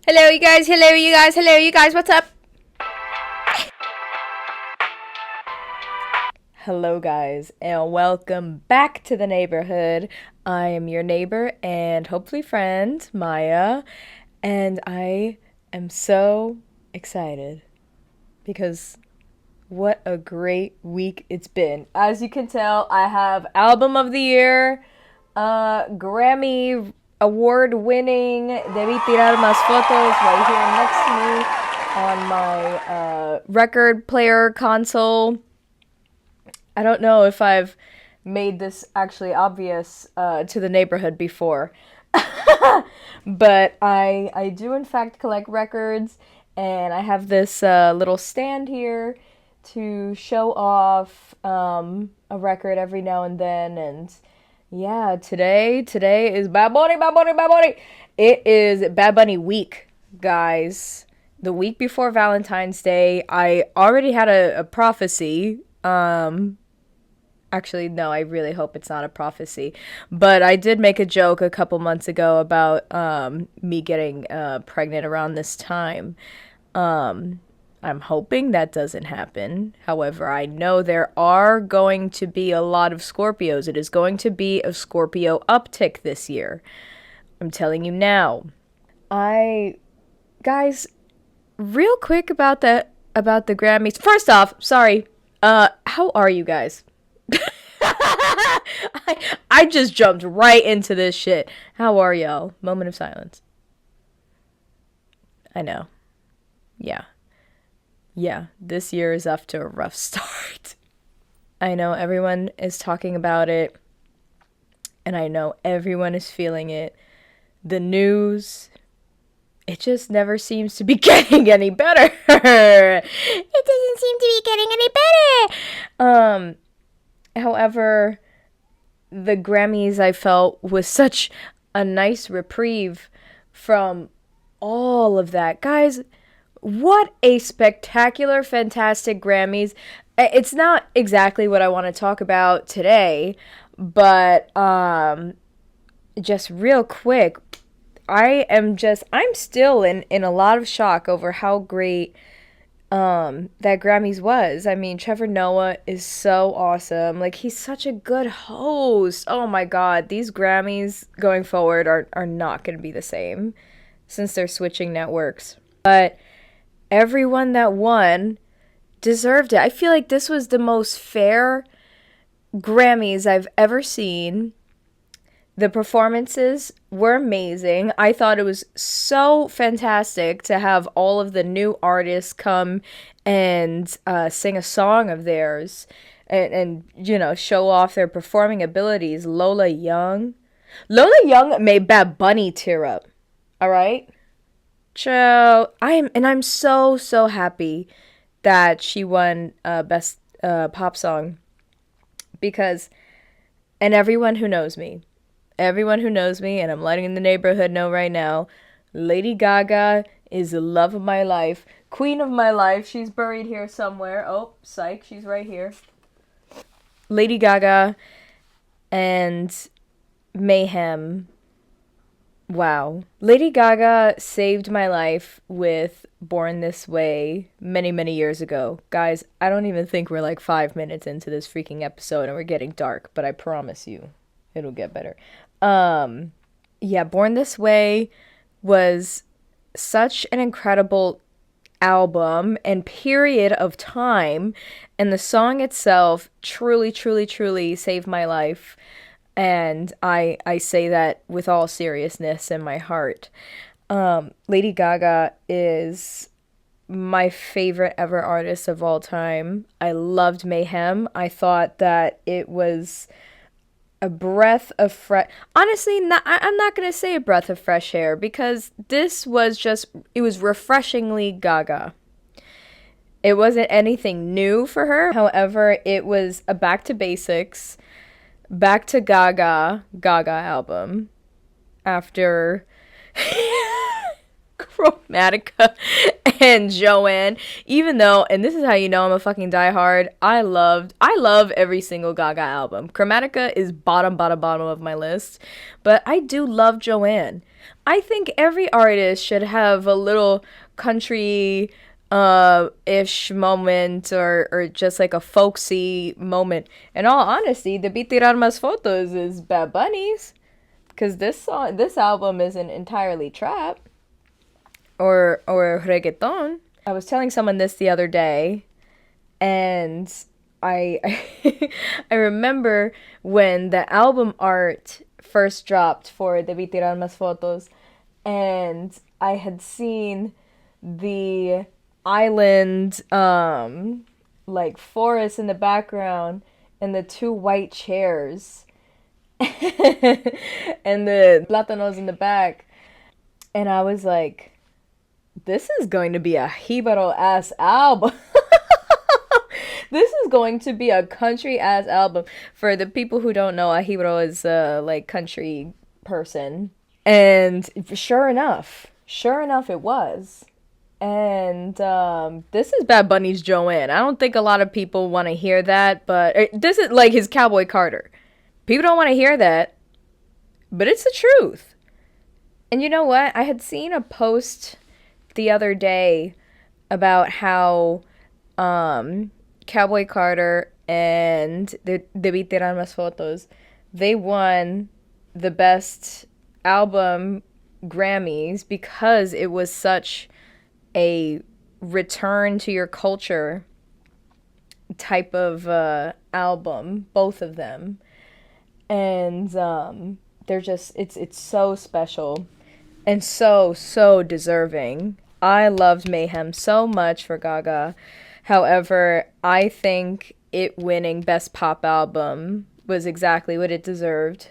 Hello, you guys. Hello, you guys. Hello, you guys. What's up? Hello, guys, and welcome back to the neighborhood. I am your neighbor and hopefully friend, Maya, and I am so excited because what a great week it's been. As you can tell, I have Album of the Year, Grammy award winning Debí tirar más fotos right here next to me on my record player console. I don't know if I've made this actually obvious to the neighborhood before, but I do in fact collect records, and I have this little stand here to show off a record every now and then. And yeah, today is Bad Bunny, Bad Bunny, Bad Bunny. It is Bad Bunny week, guys. The week before Valentine's Day, I already had a prophecy. Actually, no, I really hope it's not a prophecy. But I did make a joke a couple months ago about me getting pregnant around this time. I'm hoping that doesn't happen. However, I know there are going to be a lot of Scorpios. It is going to be a Scorpio uptick this year. I'm telling you now. Guys, real quick about the Grammys. First off, sorry. How are you guys? I just jumped right into this shit. How are y'all? Moment of silence. I know. Yeah. Yeah, this year is off to a rough start. I know everyone is talking about it, and I know everyone is feeling it. The news, it just never seems to be getting any better. It doesn't seem to be getting any better. However, the Grammys, I felt, was such a nice reprieve from all of that. Guys, what a spectacular, fantastic Grammys. It's not exactly what I want to talk about today, but just real quick, I'm still in a lot of shock over how great that Grammys was. I mean, Trevor Noah is so awesome. Like, he's such a good host. Oh my god, these Grammys going forward are not going to be the same since they're switching networks. But everyone that won deserved it. I feel like this was the most fair Grammys I've ever seen. The performances were amazing. I thought it was so fantastic to have all of the new artists come and sing a song of theirs and show off their performing abilities. Lola Young made Bad Bunny tear up. All right? So I'm so happy that she won best pop song because, and everyone who knows me, and I'm letting the neighborhood know right now, Lady Gaga is the love of my life, queen of my life. She's buried here somewhere. Oh, psych, she's right here. Lady Gaga and Mayhem. Wow. Lady Gaga saved my life with Born This Way many years ago. Guys, I don't even think we're like 5 minutes into this freaking episode and we're getting dark, but I promise you, it'll get better. Yeah, Born This Way was such an incredible album and period of time, and the song itself truly saved my life. And I say that with all seriousness in my heart. Lady Gaga is my favorite ever artist of all time. I loved Mayhem. I thought that it was a breath of fresh... Honestly, I'm not going to say a breath of fresh air because this was it was refreshingly Gaga. It wasn't anything new for her. However, it was a back to basics, back to Gaga album after Chromatica and Joanne, even though, and this is how you know I'm a fucking diehard, I love every single Gaga album. Chromatica is bottom of my list, but I do love Joanne. I think every artist should have a little country ish moment, or just like a folksy moment. In all honesty, the Debí Tirar Más Fotos is Bad Bunny's, because this album isn't entirely trap or reggaeton. I was telling someone this the other day, and I I remember when the album art first dropped for Debí Tirar Más Fotos, and I had seen the island like forest in the background and the two white chairs and the plátanos in the back, and I was like, this is going to be a Jibaro ass album. This is going to be a country ass album. For the people who don't know, a Jibaro is like country person, and sure enough it was. And this is Bad Bunny's Joanne. I don't think a lot of people want to hear that, but this is like his Cowboy Carter. People don't want to hear that, but it's the truth. And you know what? I had seen a post the other day about how Cowboy Carter and the Debí Tirar Más Fotos, they won the best album Grammys because it was such a return to your culture type of album, both of them. And they're just, it's so special and so deserving. I loved Mayhem so much for Gaga. However, I think it winning Best Pop Album was exactly what it deserved.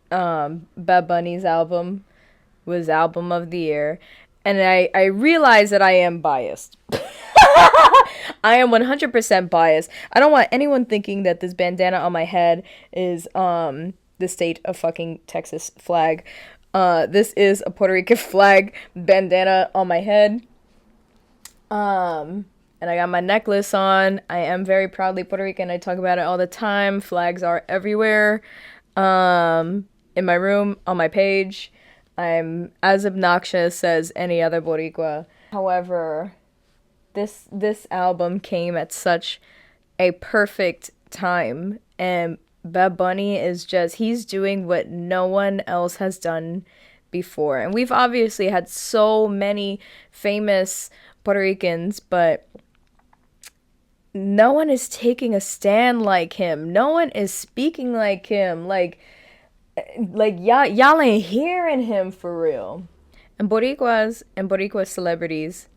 Bad Bunny's album was Album of the Year. And I realize that I am biased. I am 100% biased. I don't want anyone thinking that this bandana on my head is the state of fucking Texas flag. This is a Puerto Rican flag bandana on my head. And I got my necklace on. I am very proudly Puerto Rican. I talk about it all the time. Flags are everywhere. In my room, on my page. I'm as obnoxious as any other Boricua. However, this album came at such a perfect time, and Bad Bunny is just, he's doing what no one else has done before. And we've obviously had so many famous Puerto Ricans, but no one is taking a stand like him. No one is speaking like him. Like y'all ain't hearing him for real. And Boricuas and Boricua celebrities,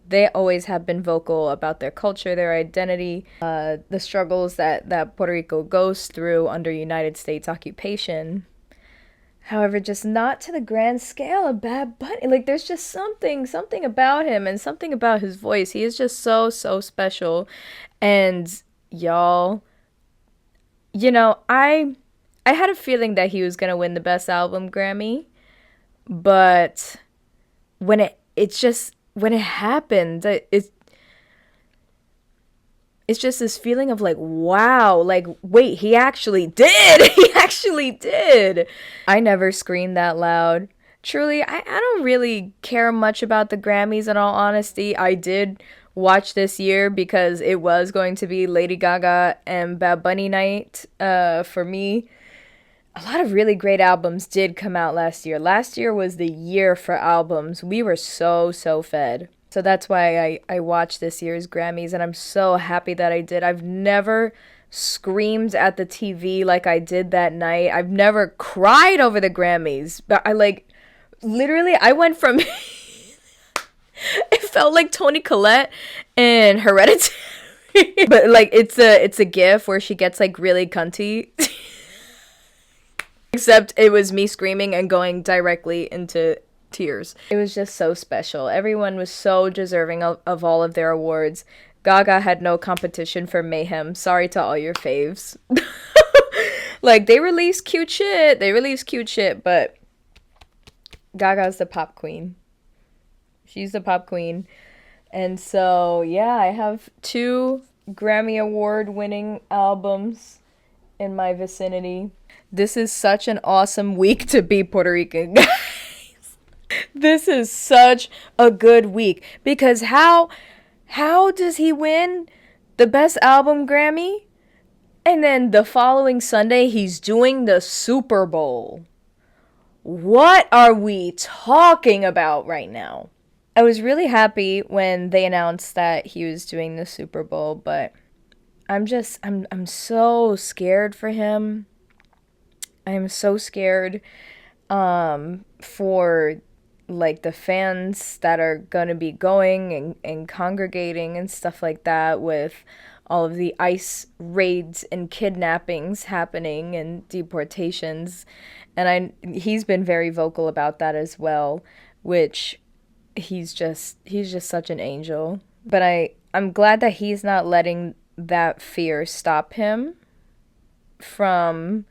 they always have been vocal about their culture, their identity, the struggles that Puerto Rico goes through under United States occupation. However, just not to the grand scale of Bad Bunny. Like, there's just something about him and something about his voice. He is just so special. And y'all, you know, I had a feeling that he was going to win the Best Album Grammy, but when it happened, it's just this feeling of like, wow, like, wait, he actually did. He actually did. I never screamed that loud. Truly, I don't really care much about the Grammys, in all honesty. I did watch this year because it was going to be Lady Gaga and Bad Bunny night for me. A lot of really great albums did come out last year. Last year was the year for albums. We were so fed. So that's why I watched this year's Grammys, and I'm so happy that I did. I've never screamed at the TV like I did that night. I've never cried over the Grammys. But I went from it felt like Toni Collette in Hereditary. But like it's a gif where she gets like really cunty. Except it was me screaming and going directly into tears. It was just so special. Everyone was so deserving of all of their awards. Gaga had no competition for Mayhem. Sorry to all your faves. Like, they released cute shit, but Gaga's the pop queen. She's the pop queen. And so, yeah, I have 2 Grammy Award winning albums in my vicinity. This is such an awesome week to be Puerto Rican, guys. This is such a good week because how does he win the best album Grammy? And then the following Sunday he's doing the Super Bowl. What are we talking about right now? I was really happy when they announced that he was doing the Super Bowl, but I'm so scared for him. I'm so scared for like the fans that are gonna be going and congregating and stuff like that with all of the ICE raids and kidnappings happening and deportations. And he's been very vocal about that as well, which he's just such an angel. But I'm glad that he's not letting that fear stop him from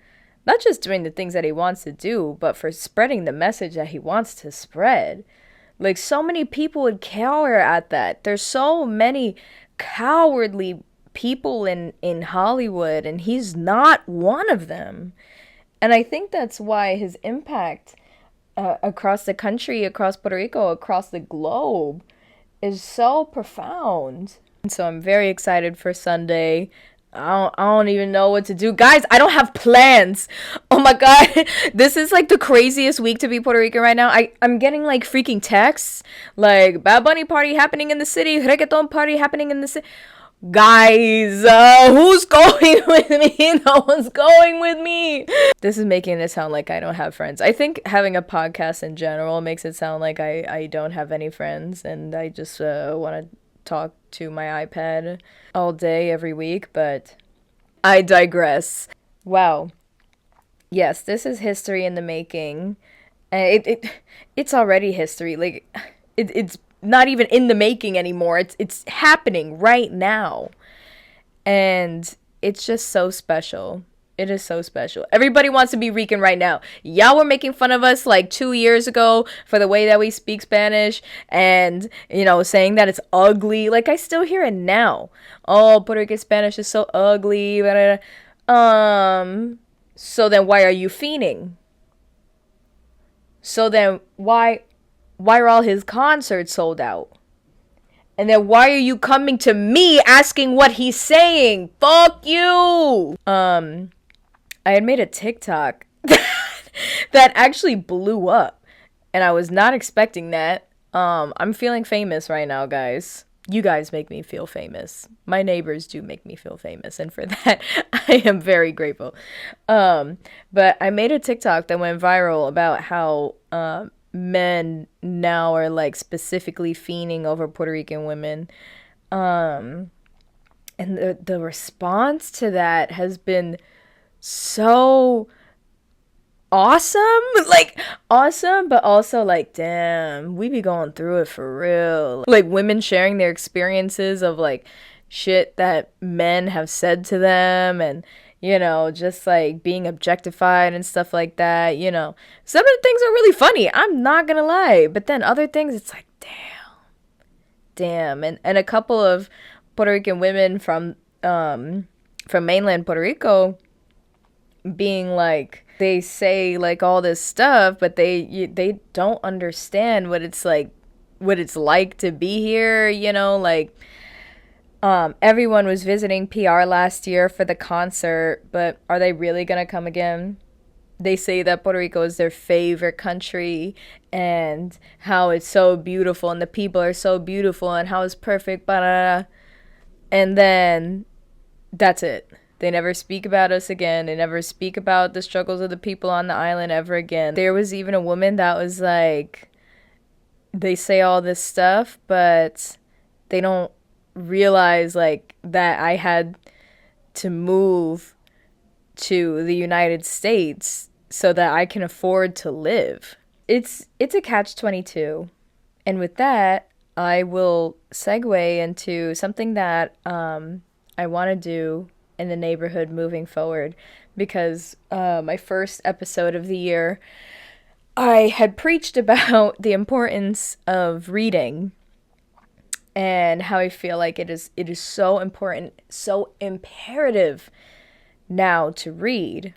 not just doing the things that he wants to do, but for spreading the message that he wants to spread. Like, so many people would cower at that. There's so many cowardly people in Hollywood, and he's not one of them. And I think that's why his impact across the country, across Puerto Rico, across the globe is so profound. And so I'm very excited for Sunday. I don't even know what to do. Guys, I don't have plans. Oh my God. This is like the craziest week to be Puerto Rican right now. I'm getting like freaking texts. Like, Bad Bunny party happening in the city. Reggaeton party happening in the city. Guys, who's going with me? No one's going with me. This is making it sound like I don't have friends. I think having a podcast in general makes it sound like I don't have any friends and I just want to talk to my iPad all day, every week, but I digress. Wow. Yes, this is history in the making. It's already history. Like, it's not even in the making anymore. It's happening right now. And it's just so special. It is so special. Everybody wants to be Rican right now. Y'all were making fun of us like 2 years ago for the way that we speak Spanish and, saying that it's ugly. Like, I still hear it now. Oh, Puerto Rican Spanish is so ugly. So then why are you fiending? So then why are all his concerts sold out? And then why are you coming to me asking what he's saying? Fuck you! I had made a TikTok that actually blew up. And I was not expecting that. I'm feeling famous right now, guys. You guys make me feel famous. My neighbors do make me feel famous. And for that, I am very grateful. But I made a TikTok that went viral about how men now are like specifically fiending over Puerto Rican women. And the response to that has been so awesome. Like, awesome, but also like, damn, we be going through it for real. Like, women sharing their experiences of like shit that men have said to them and just like being objectified and stuff like that. Some of the things are really funny, I'm not gonna lie, but then other things, it's like, damn. And a couple of Puerto Rican women from mainland Puerto Rico being like, they say like all this stuff, but they don't understand what it's like to be here. Like, everyone was visiting PR last year for the concert, but are they really gonna come again? They say that Puerto Rico is their favorite country and how it's so beautiful and the people are so beautiful and how it's perfect, and then that's it. They never speak about us again. They never speak about the struggles of the people on the island ever again. There was even a woman that was like, they say all this stuff, but they don't realize like that I had to move to the United States so that I can afford to live. It's a catch-22. And with that, I will segue into something that I want to do in the neighborhood moving forward, because my first episode of the year, I had preached about the importance of reading and how I feel like it is so important, so imperative now to read,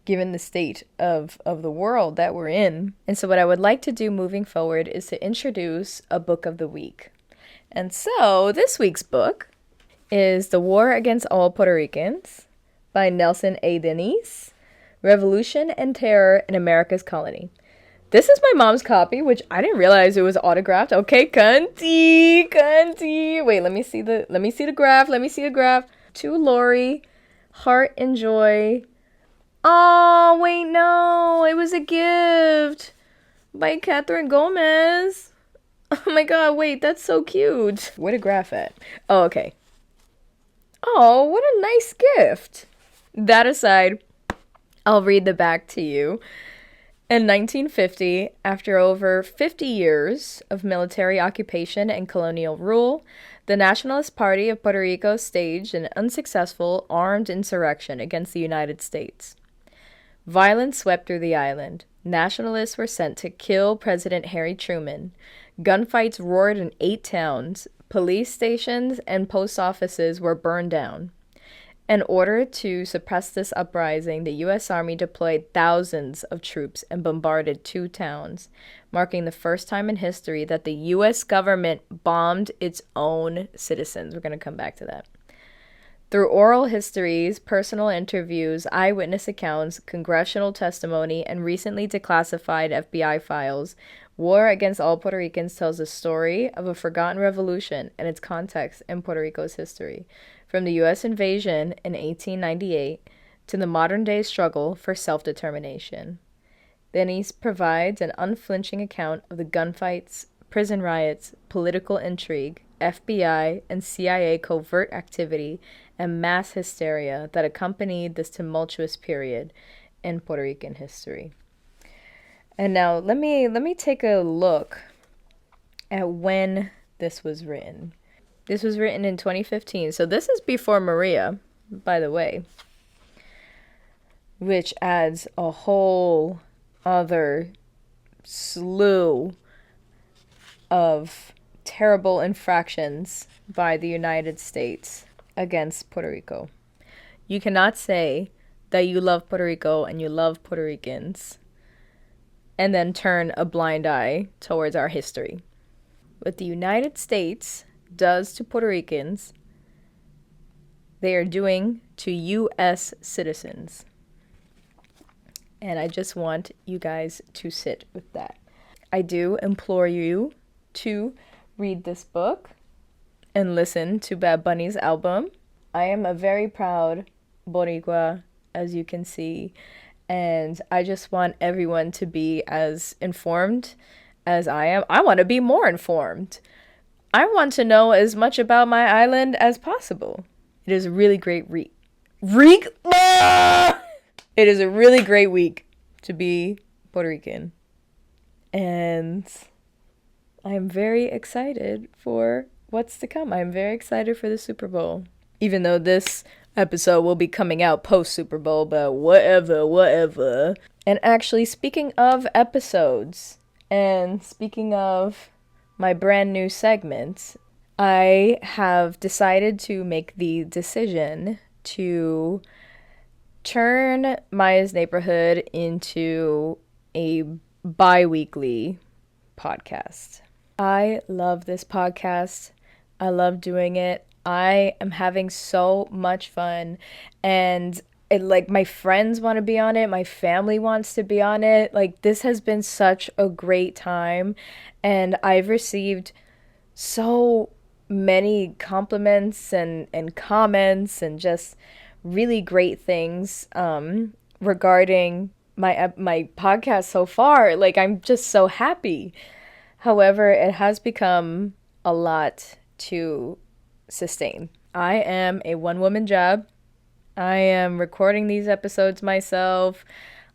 given the state of the world that we're in. And so what I would like to do moving forward is to introduce a book of the week. And so this week's book is The War Against All Puerto Ricans by Nelson A. Denis, Revolution and Terror in America's Colony. This is my mom's copy, which I didn't realize it was autographed. Okay, cunty. Wait, let me see the graph. To Lori, heart and joy. Oh, wait, no. It was a gift by Catherine Gomez. Oh my god, wait, that's so cute. Where to graph at? Oh, okay. Oh, what a nice gift. That aside, I'll read the back to you. In 1950, after over 50 years of military occupation and colonial rule, the Nationalist Party of Puerto Rico staged an unsuccessful armed insurrection against the United States. Violence swept through the island. Nationalists were sent to kill President Harry Truman. Gunfights roared in 8 towns. Police stations and post offices were burned down. In order to suppress this uprising, the U.S. Army deployed thousands of troops and bombarded 2 towns, marking the first time in history that the U.S. government bombed its own citizens. We're going to come back to that. Through oral histories, personal interviews, eyewitness accounts, congressional testimony, and recently declassified FBI files, War Against All Puerto Ricans tells the story of a forgotten revolution and its context in Puerto Rico's history, from the U.S. invasion in 1898 to the modern-day struggle for self-determination. Denis provides an unflinching account of the gunfights, prison riots, political intrigue, FBI and CIA covert activity, and mass hysteria that accompanied this tumultuous period in Puerto Rican history. And now let me take a look at when this was written. This was written in 2015, so this is before Maria, by the way, which adds a whole other slew of terrible infractions by the United States against Puerto Rico. You cannot say that you love Puerto Rico and you love Puerto Ricans and then turn a blind eye towards our history. What the United States does to Puerto Ricans, they are doing to U.S. citizens. And I just want you guys to sit with that. I do implore you to read this book and listen to Bad Bunny's album. I am a very proud Boricua, as you can see, and I just want everyone to be as informed as I am. I want to be more informed. I want to know as much about my island as possible. It is a really great week. It is a really great week to be Puerto Rican. And I'm very excited for what's to come. I'm very excited for the Super Bowl. Even though this episode will be coming out post Super Bowl, but whatever. And actually, speaking of episodes, and speaking of my brand new segment, I have decided to make the decision to turn Maya's Neighborhood into a biweekly podcast. I love this podcast. I love doing it. I am having so much fun, and my friends want to be on it. My family wants to be on it. Like, this has been such a great time, and I've received so many compliments and comments and just really great things regarding my podcast so far. Like, I'm just so happy. However, it has become a lot to sustain. I am a one-woman job. I am recording these episodes myself.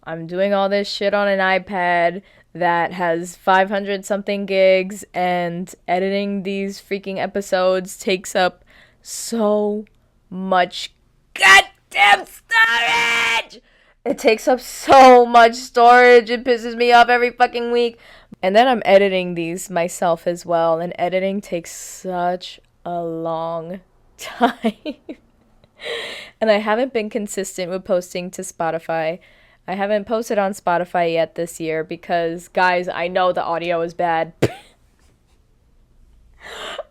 I'm doing all this shit on an iPad that has 500 something gigs, and editing these freaking episodes takes up so much goddamn storage. It takes up so much storage. It pisses me off every fucking week. And then I'm editing these myself as well, and editing takes such a long time. And I haven't been consistent with posting to Spotify. I haven't posted on Spotify yet this year because, guys, I know the audio is bad.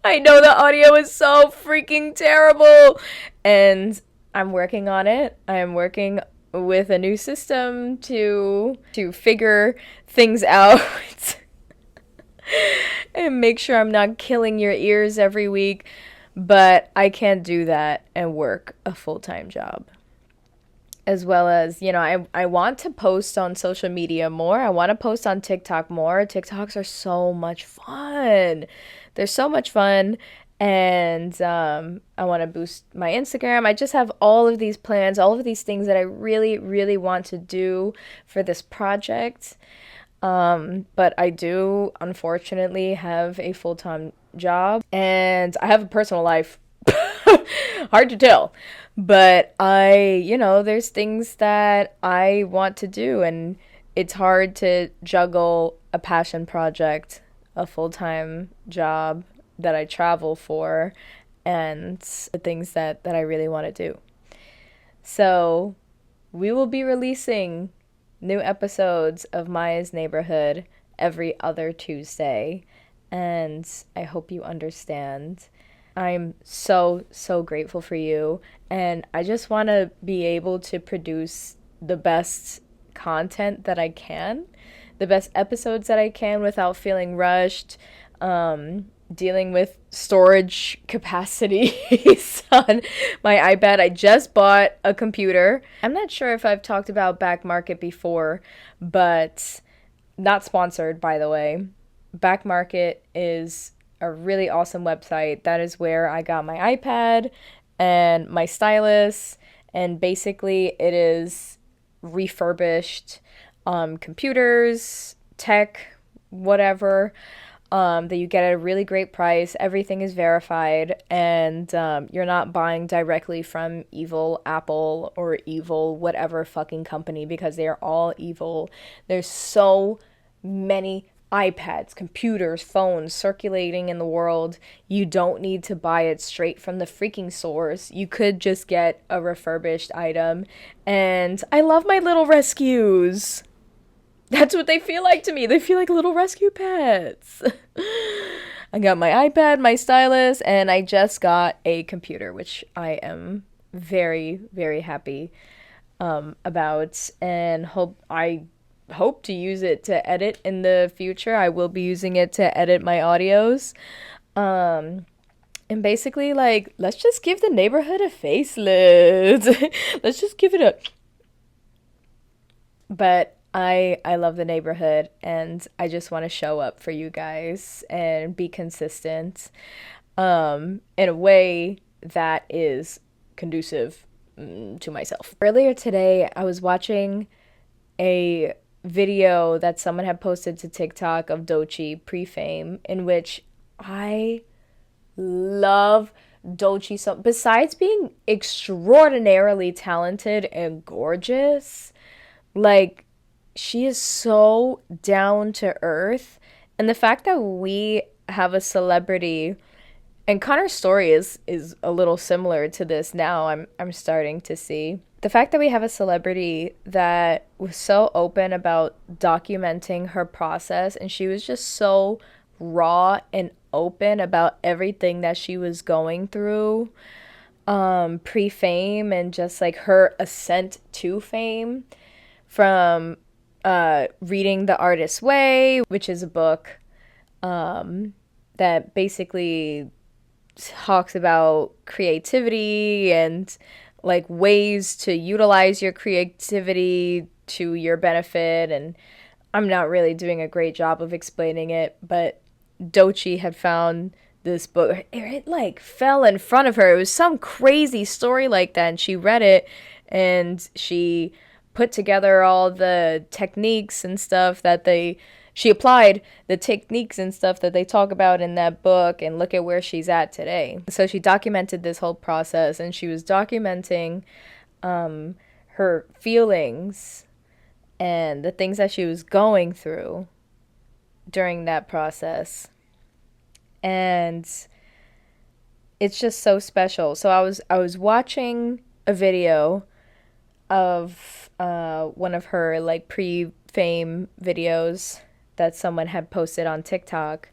I know the audio is so freaking terrible. And I'm working on it. I'm working with a new system to figure things out and make sure I'm not killing your ears every week. But I can't do that and work a full-time job. As well as, I want to post on social media more. I want to post on TikTok more. TikToks are so much fun. They're so much fun. And I want to boost my Instagram. I just have all of these plans, all of these things that I really, really want to do for this project. But I do, unfortunately, have a full-time job. And I have a personal life. Hard to tell. But there's things that I want to do. And it's hard to juggle a passion project, a full-time job that I travel for, and the things that I really want to do. So we will be releasing new episodes of Maya's Neighborhood every other Tuesday, and I hope you understand. I'm so, so grateful for you, and I just want to be able to produce the best content that I can, the best episodes that I can without feeling rushed, dealing with storage capacities on my iPad. I just bought a computer. I'm not sure if I've talked about Back Market before, but not sponsored, by the way. Back Market is a really awesome website. That is where I got my iPad and my stylus, and basically it is refurbished computers, tech, whatever, that you get at a really great price. Everything is verified, and you're not buying directly from evil Apple or evil whatever fucking company, because they are all evil. There's so many iPads, computers, phones circulating in the world. You don't need to buy it straight from the freaking source. You could just get a refurbished item. And I love my little rescues. That's what they feel like to me. They feel like little rescue pets. I got my iPad, my stylus, and I just got a computer, which I am very, very happy about, and hope to use it to edit in the future. I will be using it to edit my audios. And basically, let's just give the neighborhood a facelift. Let's just give it a... But I love the neighborhood, and I just want to show up for you guys and be consistent in a way that is conducive to myself. Earlier today, I was watching a video that someone had posted to TikTok of Doechii pre-fame, in which I love Doechii so, besides being extraordinarily talented and gorgeous, she is so down to earth. And the fact that we have a celebrity, and Connor's story is a little similar to this now, I'm starting to see. The fact that we have a celebrity that was so open about documenting her process, and she was just so raw and open about everything that she was going through pre-fame, and just her ascent to fame, from reading The Artist's Way, which is a book that basically talks about creativity and ways to utilize your creativity to your benefit. And I'm not really doing a great job of explaining it, but Doechii had found this book. It fell in front of her. It was some crazy story like that, and she read it, and she put together all the techniques and stuff that she applied the techniques and stuff that they talk about in that book, and look at where she's at today. So she documented this whole process, and she was documenting her feelings and the things that she was going through during that process. And it's just so special. So I was watching a video of one of her like pre-fame videos that someone had posted on TikTok,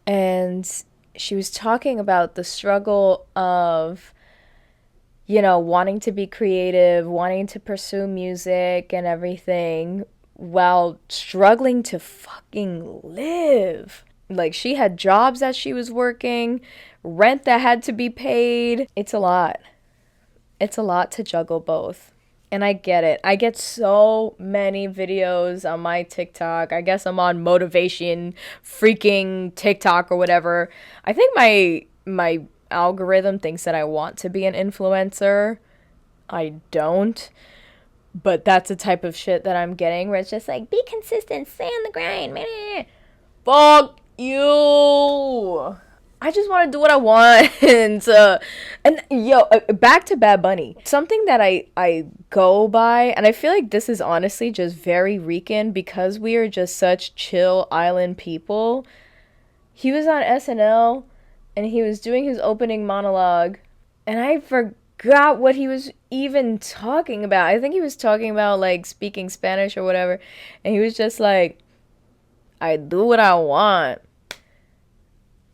and she was talking about the struggle of, you know, wanting to be creative, wanting to pursue music and everything while struggling to fucking live. Like, she had jobs that she was working, rent that had to be paid. It's a lot. It's a lot to juggle both. And I get it. I get so many videos on my TikTok. I guess I'm on motivation freaking TikTok or whatever. I think my algorithm thinks that I want to be an influencer. I don't. But that's the type of shit that I'm getting where it's just like, be consistent, stay on the grind, man. Fuck you. I just want to do what I want. And yo, back to Bad Bunny. Something that I go by, and I feel like this is honestly just very Rican because we are just such chill island people. He was on SNL and he was doing his opening monologue, and I forgot what he was even talking about. I think he was talking about like speaking Spanish or whatever, and he was just like, I do what I want.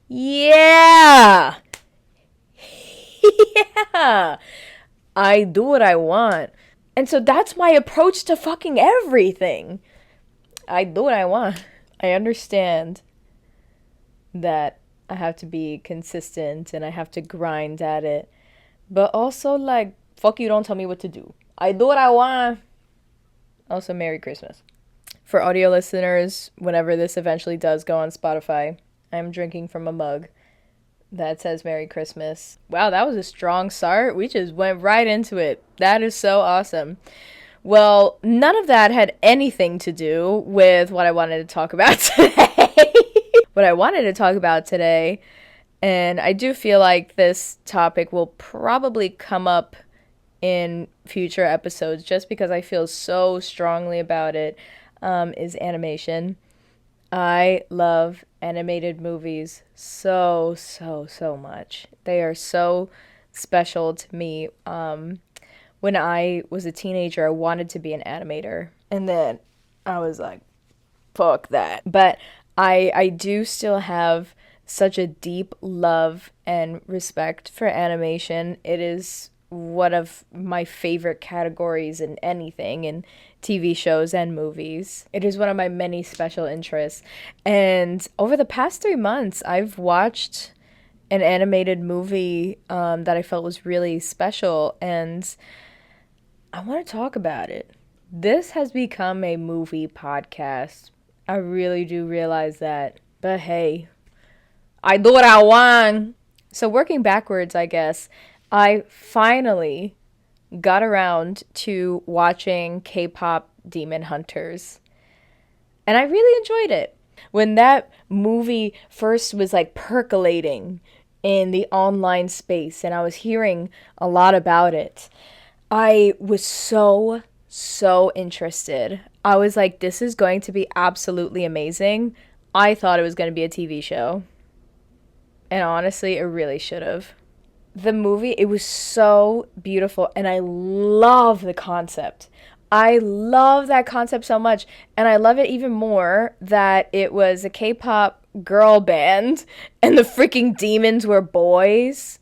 Yeah. Yeah. I do what I want. And so that's my approach to fucking everything. I do what I want. I understand that I have to be consistent and I have to grind at it. But also, like, fuck you, don't tell me what to do. I do what I want. Also, Merry Christmas. For audio listeners, whenever this eventually does go on Spotify, I'm drinking from a mug that says Merry Christmas. Wow, that was a strong start. We just went right into it. That is so awesome. Well, none of that had anything to do with what I wanted to talk about today. What I wanted to talk about today, and I do feel like this topic will probably come up in future episodes just because I feel so strongly about it, is animation. I love animated movies so much. They are so special to me. When I was a teenager, I wanted to be an animator. And then I was like, fuck that. But I do still have such a deep love and respect for animation. It is one of my favorite categories in anything, in TV shows and movies. It is one of my many special interests. And over the past 3 months, I've watched an animated movie that I felt was really special, and I want to talk about it. This has become a movie podcast. I really do realize that. But hey, I do what I want. So working backwards, I guess, I finally got around to watching K-pop Demon Hunters. And I really enjoyed it. When that movie first was like percolating in the online space and I was hearing a lot about it, I was so interested. I was like, this is going to be absolutely amazing. I thought it was going to be a TV show. And honestly, it really should have. The movie, it was so beautiful, and I love the concept. I love that concept so much, and I love it even more that it was a K-pop girl band and the freaking demons were boys.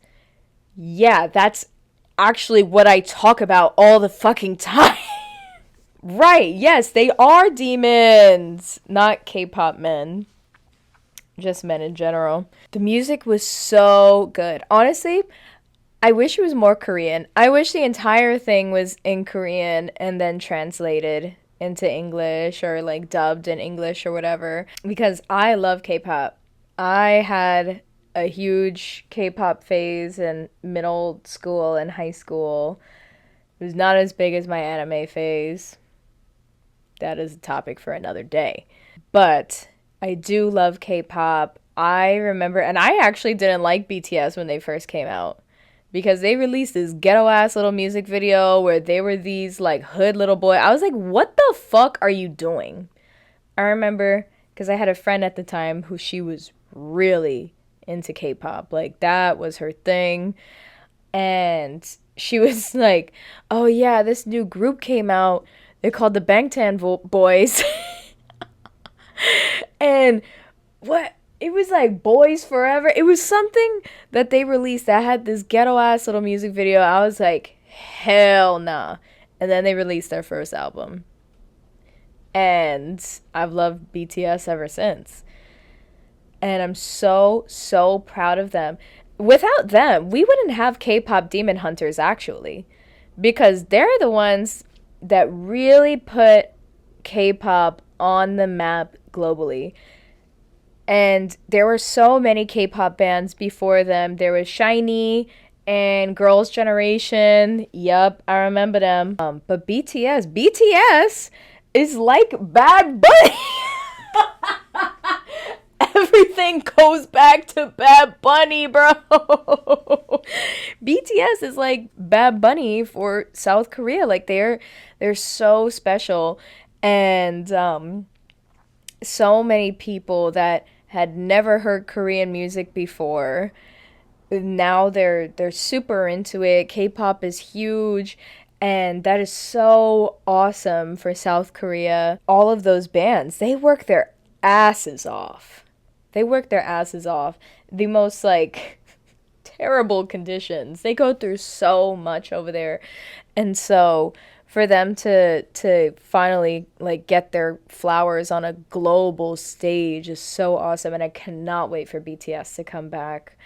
Yeah, that's actually what I talk about all the fucking time. Right, yes, they are demons, not K-pop men. Just men in general. The music was so good. Honestly, I wish it was more Korean. I wish the entire thing was in Korean and then translated into English or like dubbed in English or whatever, because I love K-pop. I had a huge K-pop phase in middle school and high school. It was not as big as my anime phase. That is a topic for another day. But I do love K-pop. I remember, and I actually didn't like BTS when they first came out. because they released this ghetto ass little music video where they were these like hood little boy. I was like, what the fuck are you doing? I remember because I had a friend at the time who she was really into K-pop. Like that was her thing. And she was like, oh yeah, this new group came out. They're called the Bangtan Boys. And what? It was like Boys Forever. It was something that they released that had this ghetto ass little music video. I was like, hell nah. And then they released their first album. And I've loved BTS ever since. And I'm so, so proud of them. Without them, we wouldn't have K-pop Demon Hunters, actually. Because they're the ones that really put K-pop on the map globally. And there were so many K-pop bands before them. There was SHINee and Girls' Generation. Yup, I remember them. But BTS is like Bad Bunny. Everything goes back to Bad Bunny, bro. BTS is like Bad Bunny for South Korea. Like they're so special. And so many people that had never heard Korean music before, now they're super into it. K-pop is huge, and that is so awesome for South Korea. All of those bands, they work their asses off. They work their asses off. The most like terrible conditions. They go through so much over there. And so for them to finally like get their flowers on a global stage is so awesome, and I cannot wait for BTS to come back.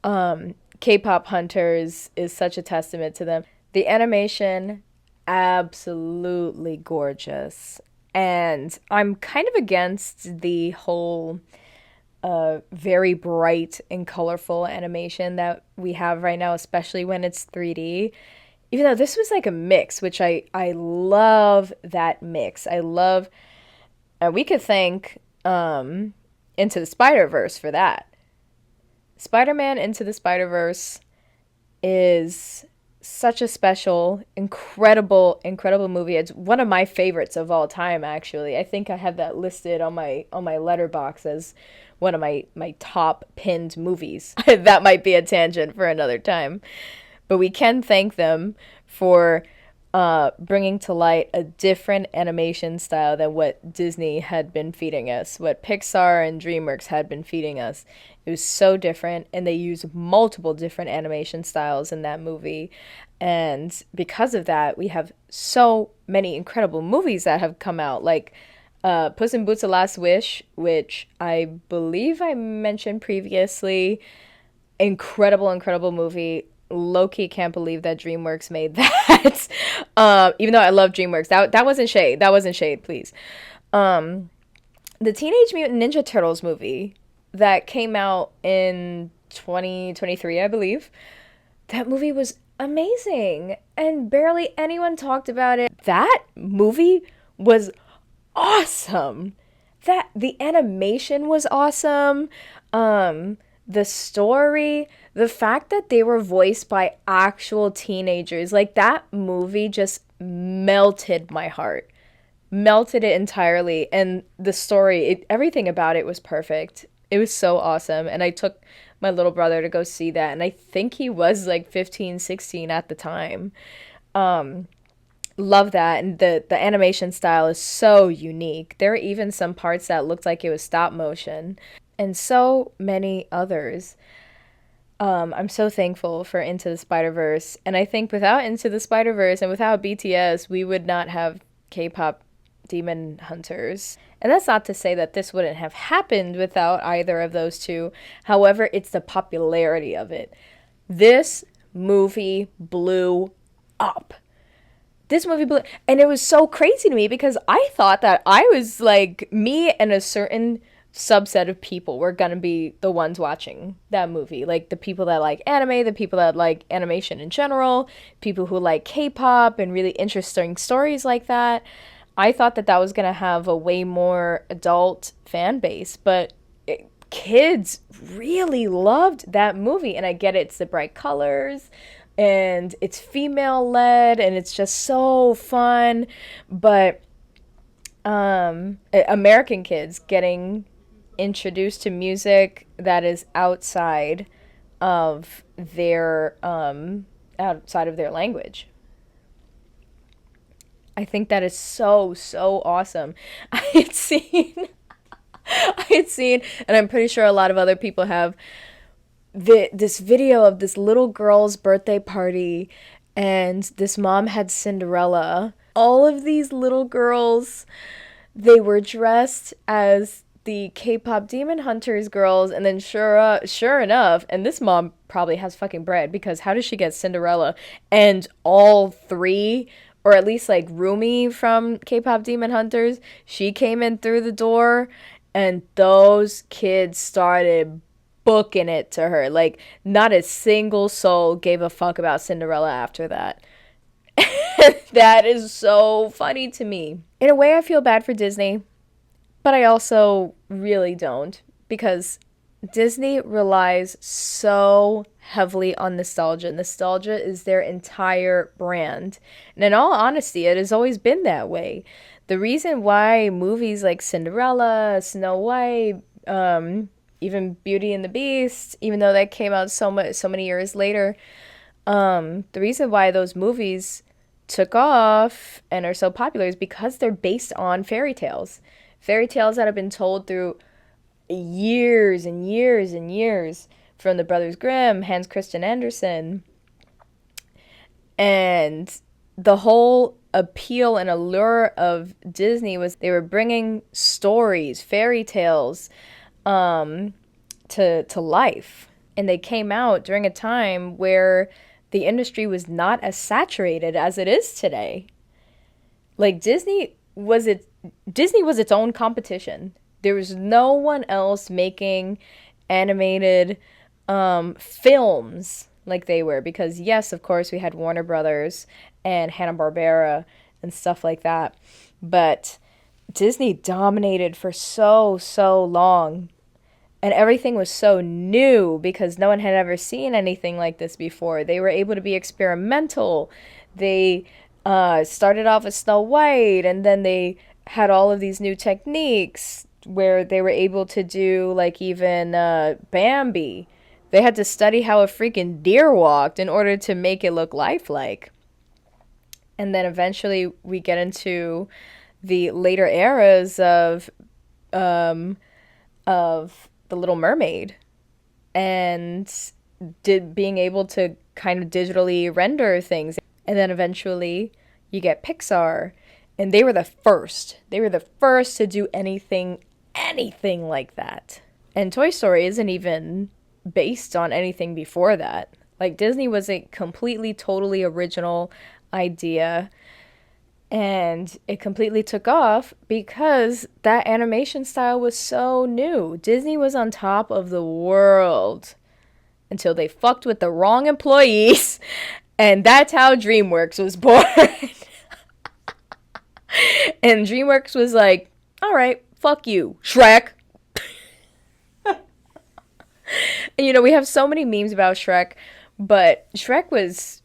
K-pop Hunters is such a testament to them. The animation, absolutely gorgeous. And I'm kind of against the whole very bright and colorful animation that we have right now, especially when it's 3D. Even though this was like a mix, which I love that mix. I love, we could thank Into the Spider-Verse for that. Spider-Man Into the Spider-Verse is such a special, incredible movie. It's one of my favorites of all time, actually. I think I have that listed on my letterbox as one of my top pinned movies. That might be a tangent for another time. But we can thank them for bringing to light a different animation style than what Disney had been feeding us, what Pixar and DreamWorks had been feeding us. It was so different, and they used multiple different animation styles in that movie. And because of that, we have so many incredible movies that have come out, like Puss in Boots: The Last Wish, which I believe I mentioned previously. Incredible movie. Low-key can't believe that DreamWorks made that. Even though I love DreamWorks. That wasn't shade. That wasn't shade, please. The Teenage Mutant Ninja Turtles movie that came out in 2023, I believe. That movie was amazing, and barely anyone talked about it. That movie was awesome. The animation was awesome. The story, the fact that they were voiced by actual teenagers, like that movie just melted my heart. Melted it entirely. And the story, everything about it was perfect. It was so awesome. And I took my little brother to go see that. And I think he was like 15, 16 at the time. Love that. And the animation style is so unique. There are even some parts that looked like it was stop motion. And so many others. I'm so thankful for Into the Spider-Verse. And I think without Into the Spider-Verse and without BTS, we would not have K-pop Demon Hunters. And that's not to say that this wouldn't have happened without either of those two. However, it's the popularity of it. This movie blew up. This movie blew, and it was so crazy to me because I thought that I was like, me and a certain subset of people were gonna be the ones watching that movie, like the people that like anime, the people that like animation in general, people who like K-pop and really interesting stories like that. I thought that was gonna have a way more adult fan base, but kids really loved that movie. And I get it, it's the bright colors and it's female led and it's just so fun. But American kids getting introduced to music that is of their outside of their language. I think that is so, so awesome. I had seen, and I'm pretty sure a lot of other people have, this video of this little girl's birthday party, and this mom had Cinderella. All of these little girls, they were dressed as the K-pop Demon Hunters girls, and then sure enough, and this mom probably has fucking bread, because how does she get Cinderella? And all three, or at least like Rumi from K-pop Demon Hunters, she came in through the door, and those kids started booking it to her. Like, not a single soul gave a fuck about Cinderella after that. That is so funny to me. In a way, I feel bad for Disney, but I also really don't, because Disney relies so heavily on nostalgia. Nostalgia is their entire brand. And in all honesty, it has always been that way. The reason why movies like Cinderella, Snow White, even Beauty and the Beast, even though that came out so many years later, the reason why those movies took off and are so popular is because they're based on fairy tales. Fairy tales that have been told through years and years and years, from the Brothers Grimm, Hans Christian Andersen. And the whole appeal and allure of Disney was they were bringing stories, fairy tales, to life. And they came out during a time where the industry was not as saturated as it is today. Like, Disney was its own competition. There was no one else making animated films like they were, because yes, of course, we had Warner Brothers and Hanna-Barbera and stuff like that, but Disney dominated for so long, and everything was so new because no one had ever seen anything like this before. They were able to be experimental. They started off with Snow White, and then they had all of these new techniques where they were able to do, like, even Bambi. They had to study how a freaking deer walked in order to make it look lifelike. And then eventually we get into the later eras of The Little Mermaid, and being able to kind of digitally render things. And then eventually you get Pixar, and they were the first. They were the first to do anything like that. And Toy Story isn't even based on anything before that. Like, Disney was a completely, totally original idea, and it completely took off because that animation style was so new. Disney was on top of the world until they fucked with the wrong employees, and that's how DreamWorks was born. And DreamWorks was like, all right, fuck you, Shrek. And, you know, we have so many memes about Shrek, but Shrek was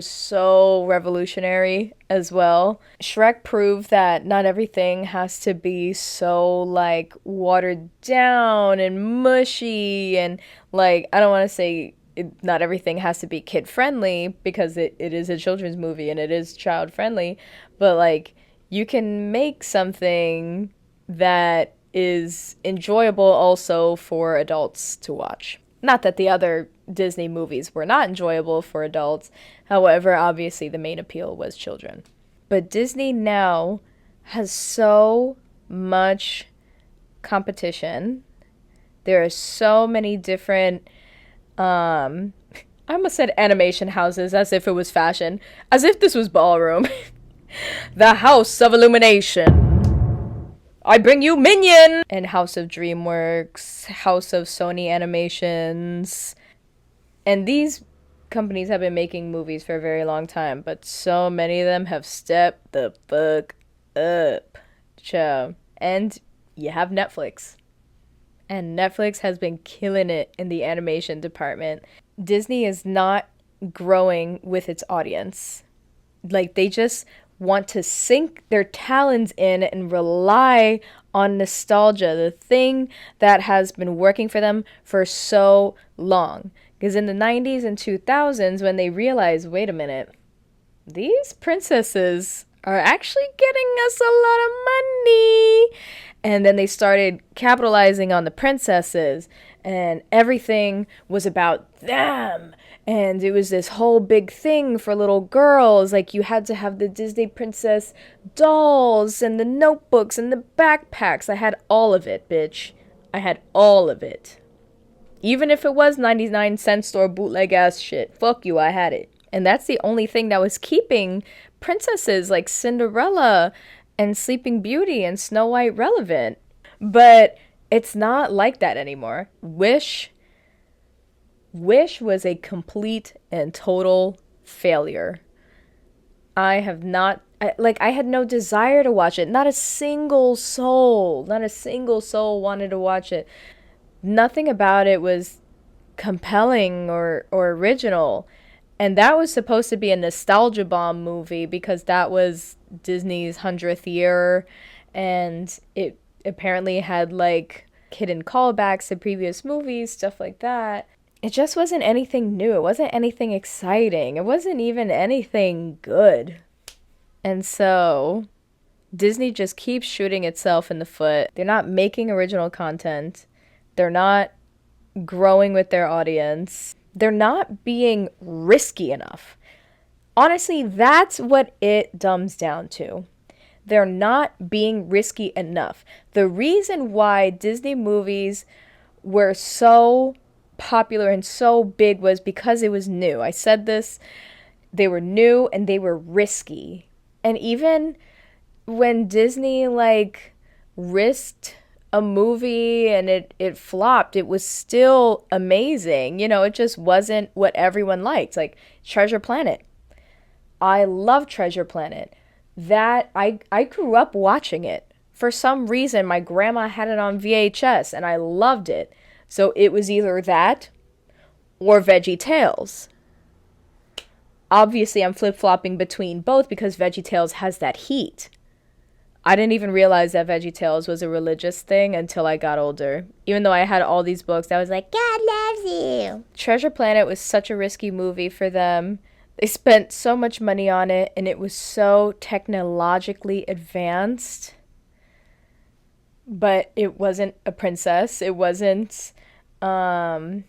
so revolutionary as well. Shrek proved that not everything has to be so, like, watered down and mushy, and, like, I don't want to say not everything has to be kid friendly, because it is a children's movie and it is child friendly, but, like, you can make something that is enjoyable also for adults to watch. Not that the other Disney movies were not enjoyable for adults. However, obviously the main appeal was children. But Disney now has so much competition. There are so many different, I almost said animation houses as if it was fashion. As if this was ballroom. The House of Illumination. I bring you Minion! And House of DreamWorks, House of Sony Animations. And these companies have been making movies for a very long time, but so many of them have stepped the fuck up. Ciao. And you have Netflix. And Netflix has been killing it in the animation department. Disney is not growing with its audience. Like, they just want to sink their talons in and rely on nostalgia, the thing that has been working for them for so long. Because in the 90s and 2000s, when they realized, wait a minute, these princesses are actually getting us a lot of money. And then they started capitalizing on the princesses, and everything was about them. And it was this whole big thing for little girls. Like, you had to have the Disney princess dolls and the notebooks and the backpacks. I had all of it, bitch. I had all of it. Even if it was 99-cent store bootleg ass shit. Fuck you, I had it. And that's the only thing that was keeping princesses like Cinderella and Sleeping Beauty and Snow White relevant. But it's not like that anymore. Wish was a complete and total failure. I had no desire to watch it. Not a single soul wanted to watch it. Nothing about it was compelling or original. And that was supposed to be a nostalgia bomb movie because that was Disney's 100th year, and it apparently had like hidden callbacks to previous movies, stuff like that. It just wasn't anything new. It wasn't anything exciting. It wasn't even anything good. And so Disney just keeps shooting itself in the foot. They're not making original content. They're not growing with their audience. They're not being risky enough. Honestly, that's what it dumbs down to. They're not being risky enough. The reason why Disney movies were so popular and so big was because it was new. I said this. They were new and they were risky. And even when Disney risked a movie and it flopped, it was still amazing. You know, it just wasn't what everyone liked. Like Treasure Planet. I love Treasure Planet. That I grew up watching it. For some reason, my grandma had it on VHS and I loved it. So it was either that or VeggieTales. Obviously, I'm flip-flopping between both because VeggieTales has that heat. I didn't even realize that VeggieTales was a religious thing until I got older. Even though I had all these books, I was like, God loves you. Treasure Planet was such a risky movie for them. They spent so much money on it, and it was so technologically advanced. But it wasn't a princess. It wasn't, honestly,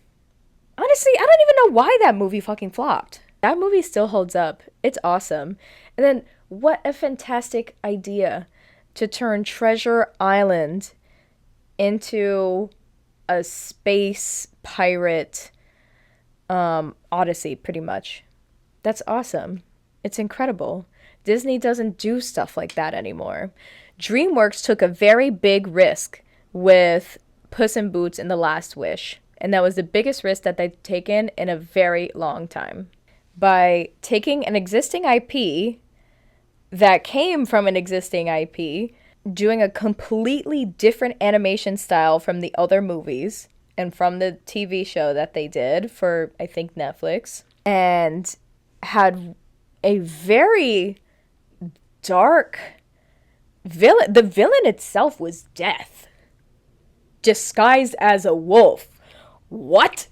I don't even know why that movie fucking flopped. That movie still holds up. It's awesome. And then, what a fantastic idea to turn Treasure Island into a space pirate odyssey, pretty much. That's awesome. It's incredible. Disney doesn't do stuff like that anymore. DreamWorks took a very big risk with Puss in Boots and The Last Wish. And that was the biggest risk that they've taken in a very long time. By taking an existing IP that came from an existing IP, doing a completely different animation style from the other movies and from the TV show that they did for, I think, Netflix, and had a very dark villain. The villain itself was Death, disguised as a wolf. What?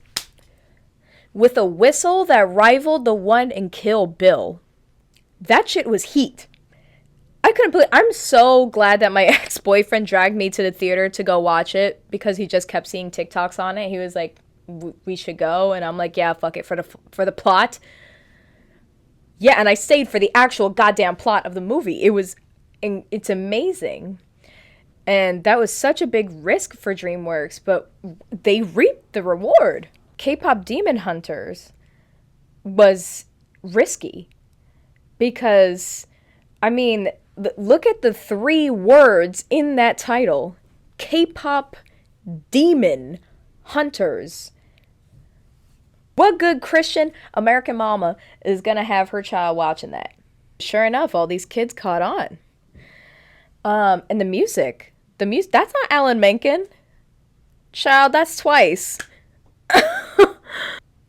With a whistle that rivaled the one in Kill Bill. That shit was heat. I couldn't believe. I'm so glad that my ex-boyfriend dragged me to the theater to go watch it because he just kept seeing TikToks on it. He was like, "We should go," and I'm like, "Yeah, fuck it for the plot." Yeah, and I stayed for the actual goddamn plot of the movie. It's amazing, and that was such a big risk for DreamWorks, but they reaped the reward. K-pop Demon Hunters was risky because, I mean, look at the 3 words in that title. K-pop Demon Hunters. What good Christian American mama is going to have her child watching that? Sure enough, all these kids caught on. And the music, that's not Alan Menken. Child, that's twice.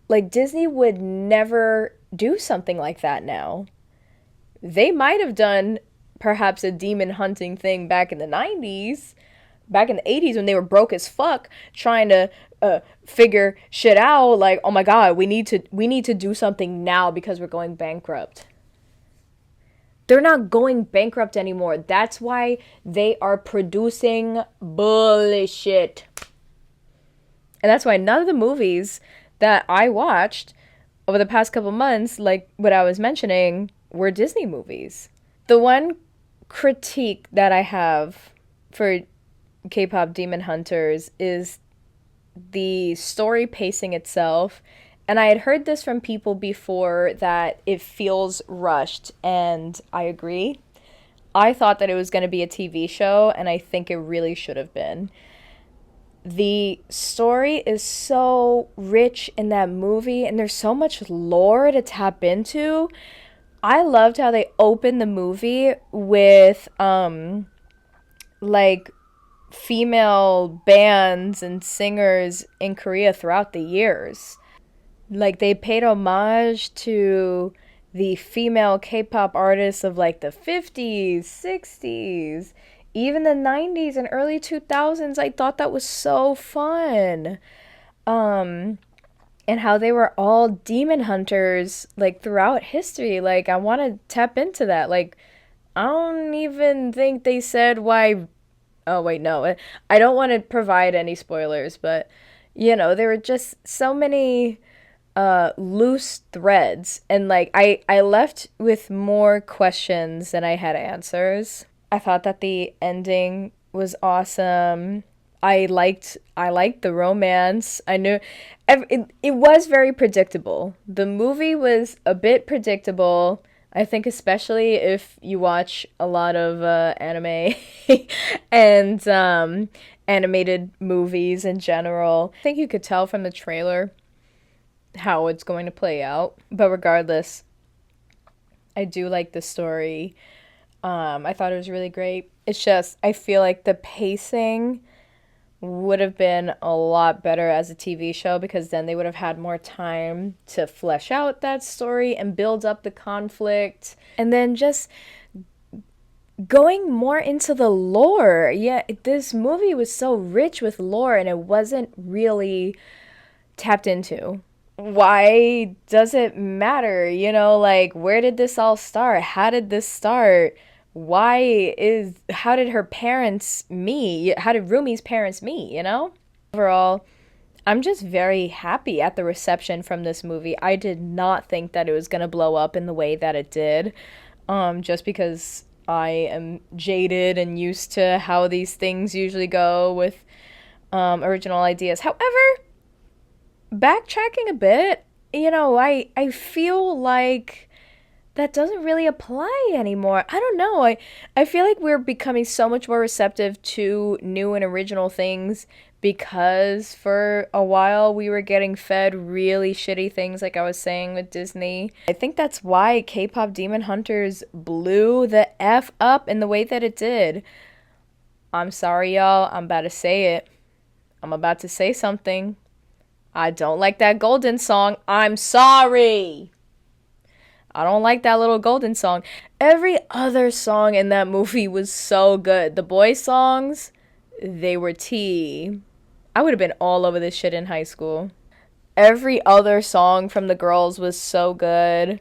Like, Disney would never do something like that now. They might have done perhaps a demon hunting thing back in the 90s, back in the 80s when they were broke as fuck trying to figure shit out, like, oh my god, we need to do something now because we're going bankrupt. They're not going bankrupt anymore. That's why they are producing bullshit. And that's why none of the movies that I watched over the past couple months, like what I was mentioning, were Disney movies. The one critique that I have for K-pop Demon Hunters is the story pacing itself. And I had heard this from people before that it feels rushed, and I agree. I thought that it was going to be a TV show, and I think it really should have been. The story is so rich in that movie, and there's so much lore to tap into. I loved how they opened the movie with like female bands and singers in Korea throughout the years. Like, they paid homage to the female K-pop artists of like the 50s, 60s, even the 90s and early 2000s. I thought that was so fun. Um and how they were all demon hunters like throughout history. Like, I want to tap into that. Like, I don't even think they said why. Oh wait, no. I don't want to provide any spoilers, but there were just so many loose threads, and like I left with more questions than I had answers. I thought that the ending was awesome. I liked the romance. I knew it was very predictable. The movie was a bit predictable. I think especially if you watch a lot of anime and animated movies in general. I think you could tell from the trailer how it's going to play out. But regardless, I do like the story. I thought it was really great. It's just, I feel like the pacing would have been a lot better as a TV show, because then they would have had more time to flesh out that story and build up the conflict. And then just going more into the lore. Yeah, this movie was so rich with lore, and it wasn't really tapped into. Why does it matter? Like, where did this all start? How did this start? How did her parents meet? How did Rumi's parents meet? Overall, I'm just very happy at the reception from this movie. I did not think that it was going to blow up in the way that it did, just because I am jaded and used to how these things usually go with original ideas. However, backtracking a bit, I feel like that doesn't really apply anymore. I don't know. I feel like we're becoming so much more receptive to new and original things, because for a while we were getting fed really shitty things, like I was saying with Disney. I think that's why K-pop Demon Hunters blew the F up in the way that it did. I'm sorry, y'all. I'm about to say it. I'm about to say something. I don't like that Golden song. I'm sorry. I don't like that little Golden song. Every other song in that movie was so good. The boy songs, they were tea. I would have been all over this shit in high school. Every other song from the girls was so good.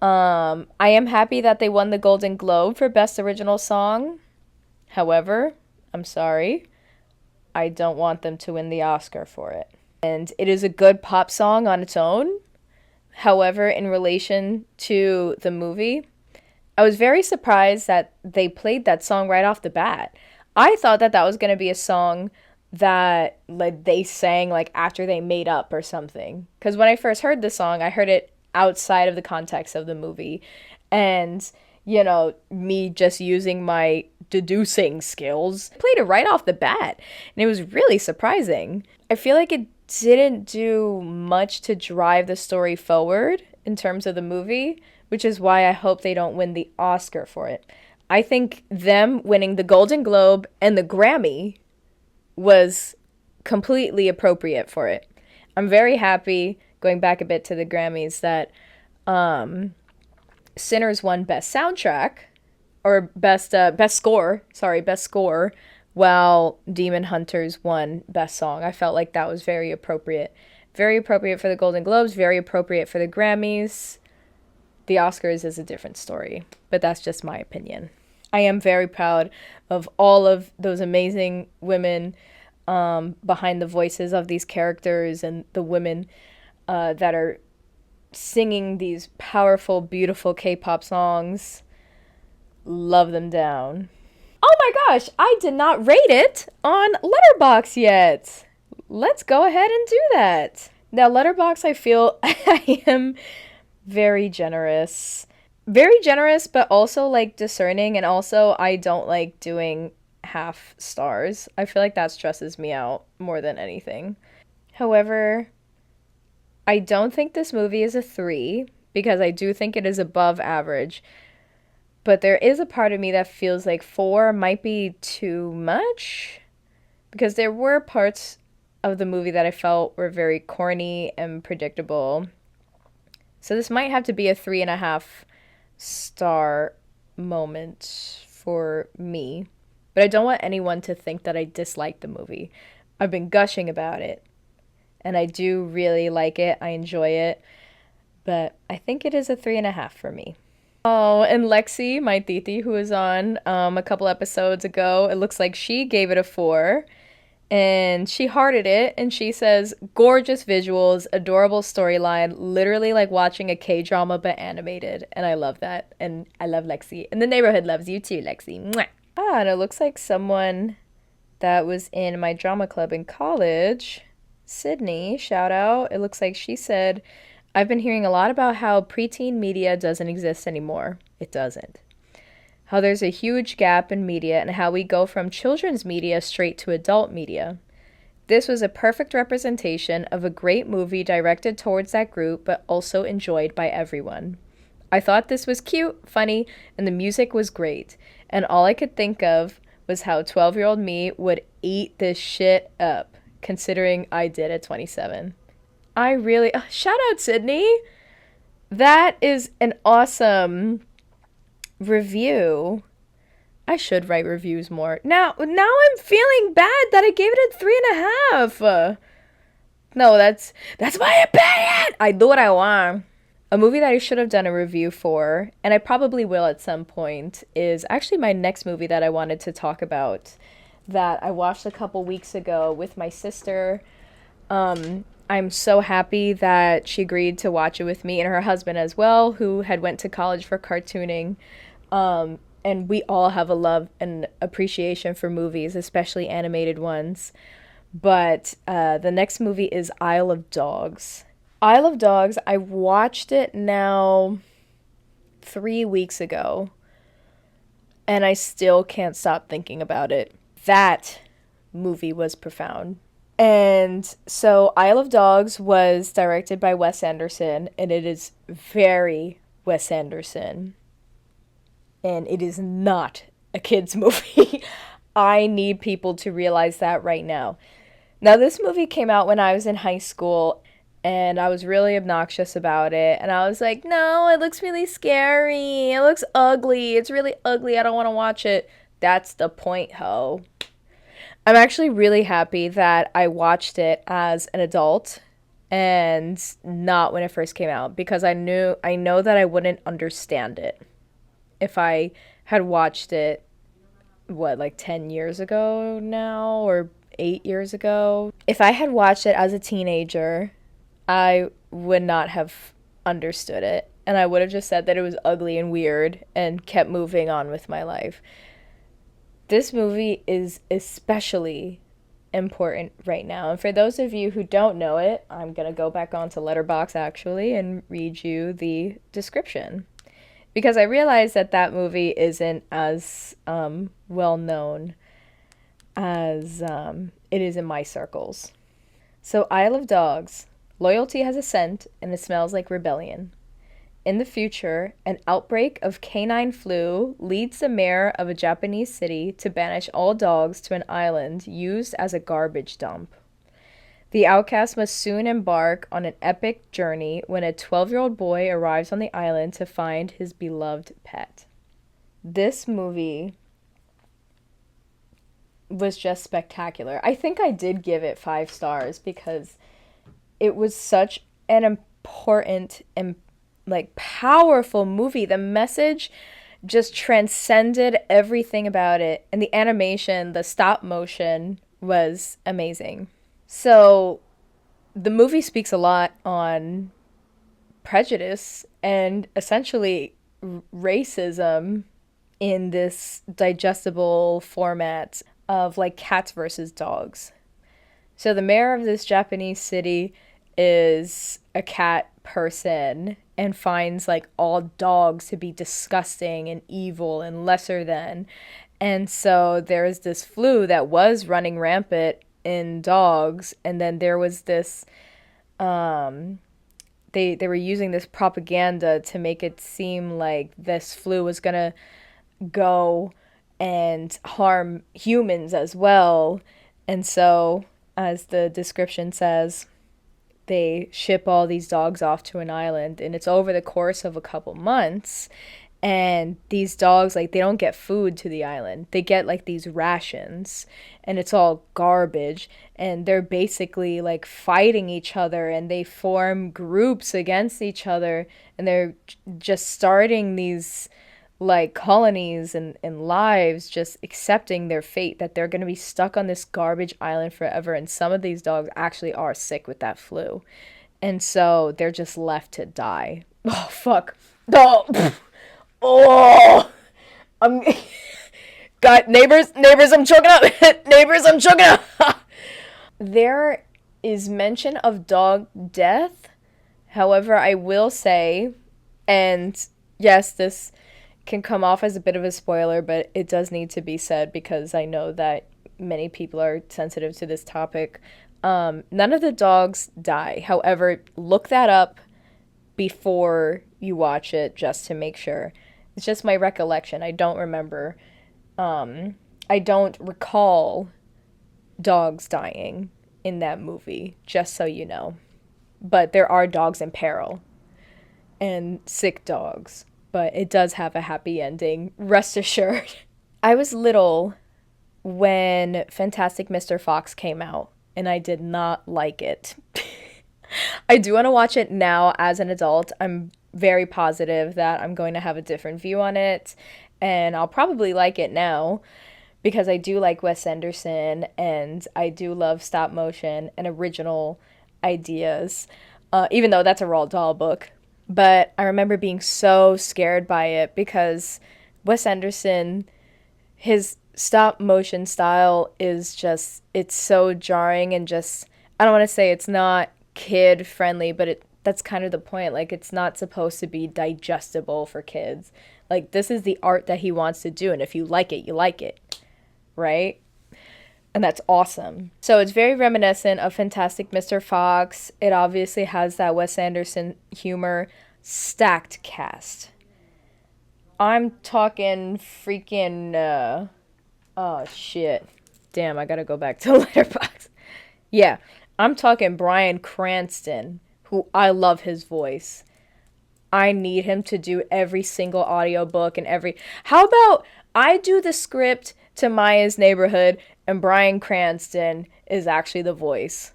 I am happy that they won the Golden Globe for Best Original Song. However, I'm sorry, I don't want them to win the Oscar for it. And it is a good pop song on its own. However, in relation to the movie, I was very surprised that they played that song right off the bat. I thought that was going to be a song that like they sang like after they made up or something. Because when I first heard the song, I heard it outside of the context of the movie. And, me just using my deducing skills, played it right off the bat. And it was really surprising. I feel like it didn't do much to drive the story forward in terms of the movie, which is why I hope they don't win the Oscar for it. I think them winning the Golden Globe and the Grammy was completely appropriate for it. I'm very happy, going back a bit to the Grammys, that Sinners won Best Soundtrack, or Best Score, while Demon Hunters won Best Song. I felt like that was very appropriate. Very appropriate for the Golden Globes, very appropriate for the Grammys. The Oscars is a different story, but that's just my opinion. I am very proud of all of those amazing women behind the voices of these characters, and the women that are singing these powerful, beautiful K-pop songs. Love them down. Oh my gosh, I did not rate it on Letterboxd yet. Let's go ahead and do that. Now, Letterboxd, I feel I am very generous. Very generous, but also like discerning, and also I don't like doing half stars. I feel like that stresses me out more than anything. However, I don't think this movie is a 3, because I do think it is above average. But there is a part of me that feels like 4 might be too much, because there were parts of the movie that I felt were very corny and predictable. So this might have to be a 3.5 star moment for me. But I don't want anyone to think that I dislike the movie. I've been gushing about it, and I do really like it. I enjoy it. But I think it is a 3.5 for me. Oh, and Lexi, my titi, who was on a couple episodes ago, it looks like she gave it a 4. And she hearted it, and she says, gorgeous visuals, adorable storyline, literally like watching a K-drama but animated. And I love that. And I love Lexi. And the neighborhood loves you too, Lexi. Mwah. Ah, and it looks like someone that was in my drama club in college, Sydney, shout out. It looks like she said, I've been hearing a lot about how preteen media doesn't exist anymore. It doesn't. How there's a huge gap in media, and how we go from children's media straight to adult media. This was a perfect representation of a great movie directed towards that group, but also enjoyed by everyone. I thought this was cute, funny, and the music was great. And all I could think of was how 12-year-old me would eat this shit up, considering I did at 27. I really... shout out, Sydney! That is an awesome review. I should write reviews more. Now I'm feeling bad that I gave it a 3.5. No, that's my opinion. I do what I want. A movie that I should have done a review for, and I probably will at some point, is actually my next movie that I wanted to talk about, that I watched a couple weeks ago with my sister. I'm so happy that she agreed to watch it with me, and her husband as well, who had went to college for cartooning. And we all have a love and appreciation for movies, especially animated ones. But the next movie is Isle of Dogs. Isle of Dogs, I watched it now 3 weeks ago, and I still can't stop thinking about it. That movie was profound. And so Isle of Dogs was directed by Wes Anderson, and it is very Wes Anderson. And it is not a kid's movie. I need people to realize that right now. Now, this movie came out when I was in high school, and I was really obnoxious about it. And I was like, no, it looks really scary. It looks ugly. It's really ugly. I don't want to watch it. That's the point, ho. I'm actually really happy that I watched it as an adult and not when it first came out, because I know that I wouldn't understand it if I had watched it, like 10 years ago now, or 8 years ago. If I had watched it as a teenager, I would not have understood it, and I would have just said that it was ugly and weird and kept moving on with my life. This movie is especially important right now. And for those of you who don't know it, I'm going to go back onto Letterboxd actually and read you the description, because I realized that movie isn't as well known as it is in my circles. So, Isle of Dogs. Loyalty has a scent, and it smells like rebellion. In the future, an outbreak of canine flu leads the mayor of a Japanese city to banish all dogs to an island used as a garbage dump. The outcast must soon embark on an epic journey when a 12-year-old boy arrives on the island to find his beloved pet. This movie was just spectacular. I think I did give it 5 stars because it was such an important and like powerful movie. The message just transcended everything about it, and the animation, the stop motion was amazing. So the movie speaks a lot on prejudice and essentially racism in this digestible format of like cats versus dogs. So the mayor of this Japanese city is a cat person and finds like all dogs to be disgusting and evil and lesser than. And so there's this flu that was running rampant in dogs, and then there was this they were using this propaganda to make it seem like this flu was going to go and harm humans as well. And so, as the description says, they ship all these dogs off to an island, and it's over the course of a couple months. And these dogs, like, they don't get food to the island. They get like these rations, and it's all garbage. And they're basically like fighting each other, and they form groups against each other, and they're just starting these like colonies and lives, just accepting their fate that they're going to be stuck on this garbage island forever. And some of these dogs actually are sick with that flu, and so they're just left to die. Oh fuck. Oh, oh, I'm got neighbors, I'm choking up. Neighbors, I'm choking up. There is mention of dog death. However, I will say, and yes, this can come off as a bit of a spoiler, but it does need to be said because I know that many people are sensitive to this topic. None of the dogs die. However, look that up before you watch it just to make sure. It's just my recollection. I don't remember. I don't recall dogs dying in that movie, just so you know. But there are dogs in peril and sick dogs. But it does have a happy ending, rest assured. I was little when Fantastic Mr. Fox came out, and I did not like it. I do want to watch it now as an adult. I'm very positive that I'm going to have a different view on it, and I'll probably like it now because I do like Wes Anderson, and I do love stop motion and original ideas, even though that's a Roald Dahl book. But I remember being so scared by it because Wes Anderson, his stop motion style is just, it's so jarring and just, I don't want to say it's not kid friendly, but that's kind of the point. Like, it's not supposed to be digestible for kids. Like, this is the art that he wants to do, and if you like it, you like it, right? And that's awesome. So it's very reminiscent of Fantastic Mr. Fox. It obviously has that Wes Anderson humor. Stacked cast. I'm talking freaking, oh shit. Damn, I gotta go back to Letterboxd. Yeah, I'm talking Bryan Cranston, who I love his voice. I need him to do every single audiobook and every... How about I do the script to Maya's Neighborhood and Bryan Cranston is actually the voice?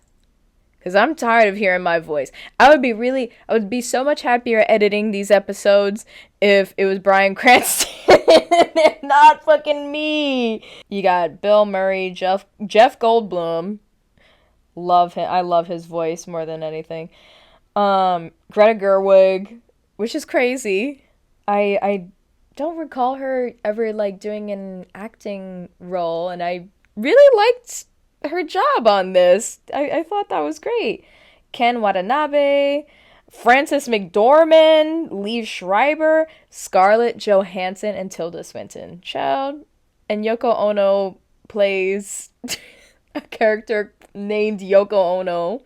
Because I'm tired of hearing my voice. I would be so much happier editing these episodes if it was Bryan Cranston and not fucking me. You got Bill Murray, Jeff Goldblum. Love him. I love his voice more than anything. Greta Gerwig, which is crazy. I don't recall her ever like doing an acting role, and I really liked her job on this. I thought that was great. Ken Watanabe, Frances McDormand, Liev Schreiber, Scarlett Johansson, and Tilda Swinton. Child. And Yoko Ono plays a character named Yoko Ono.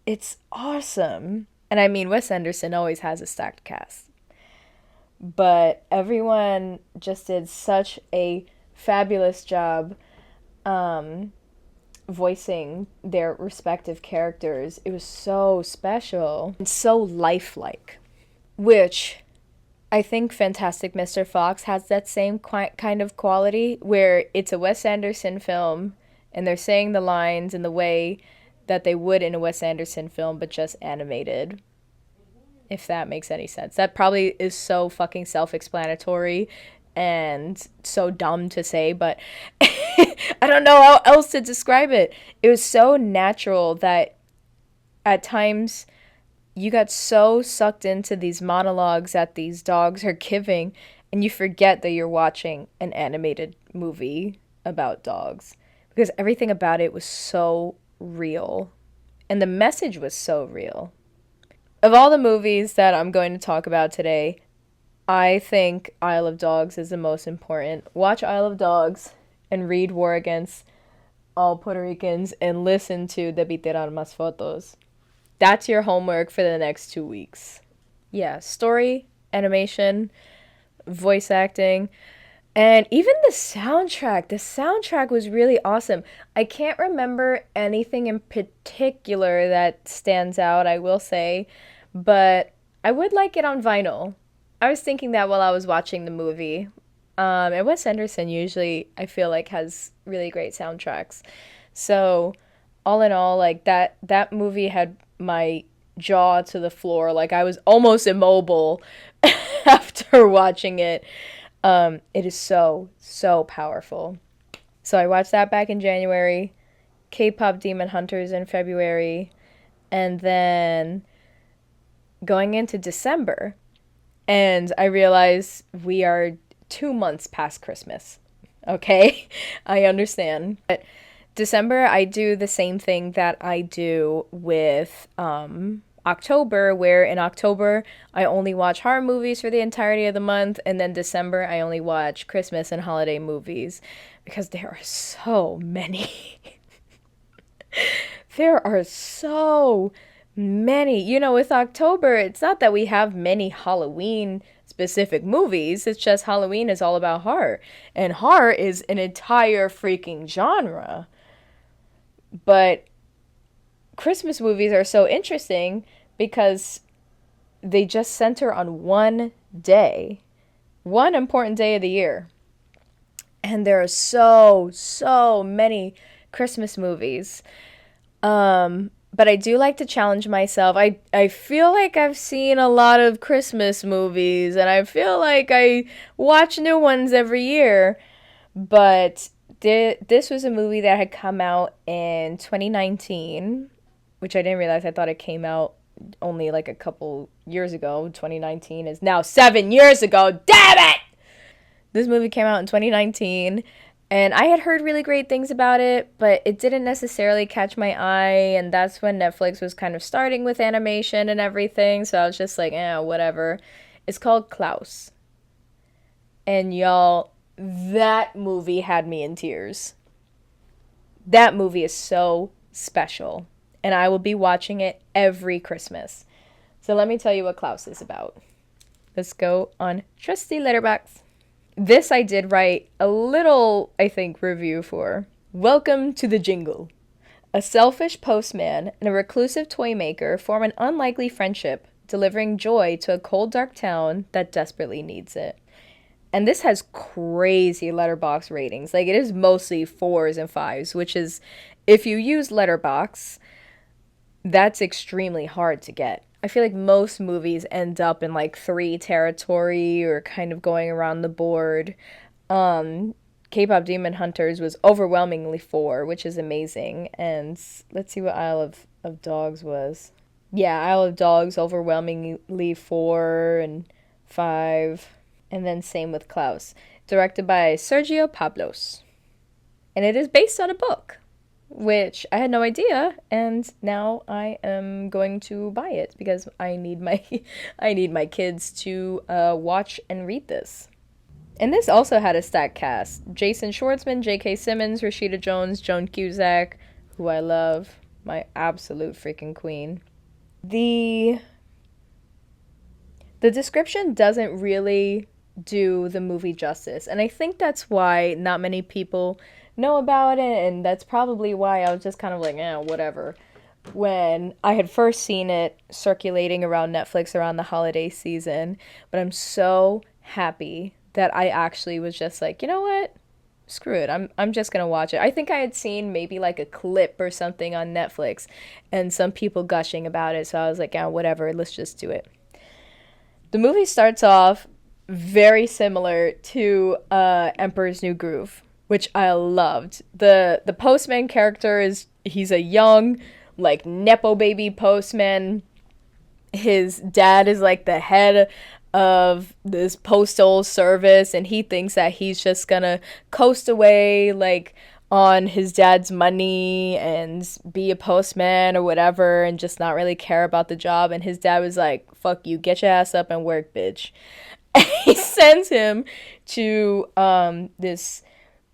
It's awesome. And I mean, Wes Anderson always has a stacked cast. But everyone just did such a fabulous job. voicing their respective characters. It was so special and so lifelike, which I think Fantastic Mr. Fox has that same kind of quality where it's a Wes Anderson film and they're saying the lines in the way that they would in a Wes Anderson film, but just animated. If that makes any sense. That probably is so fucking self-explanatory and so dumb to say, but I don't know how else to describe it. It was so natural that at times you got so sucked into these monologues that these dogs are giving, and you forget that you're watching an animated movie about dogs because everything about it was so real and the message was so real. Of all the movies that I'm going to talk about today, I think Isle of Dogs is the most important. Watch Isle of Dogs and read War Against All Puerto Ricans and listen to Debí tirar más fotos. That's your homework for the next 2 weeks. Yeah, story, animation, voice acting, and even the soundtrack. The soundtrack was really awesome. I can't remember anything in particular that stands out, I will say, but I would like it on vinyl. I was thinking that while I was watching the movie. And Wes Anderson usually, I feel like, has really great soundtracks. So, all in all, like that movie had my jaw to the floor. Like I was almost immobile after watching it. It is so, so powerful. So I watched that back in January, K-pop Demon Hunters in February, and then going into December, and I realized we are 2 months past Christmas. Okay, I understand. But December, I do the same thing that I do with October, where in October, I only watch horror movies for the entirety of the month, and then December, I only watch Christmas and holiday movies, because there are so many. There are so many. You know, with October, it's not that we have many Halloween specific movies, it's just Halloween is all about horror, and horror is an entire freaking genre. But Christmas movies are so interesting because they just center on one day, one important day of the year. And there are so many Christmas movies. But I do like to challenge myself. I feel like I've seen a lot of Christmas movies, and I feel like I watch new ones every year. But this was a movie that had come out in 2019, which I didn't realize. I thought it came out only like a couple years ago. 2019 is now 7 years ago. Damn it! This movie came out in 2019, and I had heard really great things about it, but it didn't necessarily catch my eye, and that's when Netflix was kind of starting with animation and everything, so I was just like, whatever. It's called Klaus. And y'all, that movie had me in tears. That movie is so special, and I will be watching it every Christmas. So let me tell you what Klaus is about. Let's go on trusty Letterboxd. This I did write a little, I think, review for. Welcome to the Jingle. A selfish postman and a reclusive toy maker form an unlikely friendship, delivering joy to a cold, dark town that desperately needs it. And this has crazy Letterboxd ratings. Like, it is mostly 4s and 5s, which is, if you use Letterboxd, that's extremely hard to get. I feel like most movies end up in like 3 territory or kind of going around the board. K-pop Demon Hunters was overwhelmingly 4, which is amazing. And let's see what Isle of Dogs was. Yeah, Isle of Dogs overwhelmingly 4 and 5. And then same with Klaus. Directed by Sergio Pablos. And it is based on a book, which I had no idea, and now I am going to buy it because I need my kids to watch and read this. And this also had a stacked cast: Jason Schwartzman, J.K. Simmons, Rashida Jones, Joan Cusack, who I love, my absolute freaking queen. The description doesn't really do the movie justice, and I think that's why not many people know about it, and that's probably why I was just kind of like, whatever. When I had first seen it circulating around Netflix around the holiday season, but I'm so happy that I actually was just like, you know what? Screw it. I'm just gonna watch it. I think I had seen maybe like a clip or something on Netflix and some people gushing about it, so I was like, yeah, whatever, let's just do it. The movie starts off very similar to Emperor's New Groove, which I loved. The postman character he's a young, like, nepo baby postman. His dad is like the head of this postal service, and he thinks that he's just gonna coast away like on his dad's money and be a postman or whatever and just not really care about the job. And his dad was like, fuck you, get your ass up and work, bitch. And he sends him to this,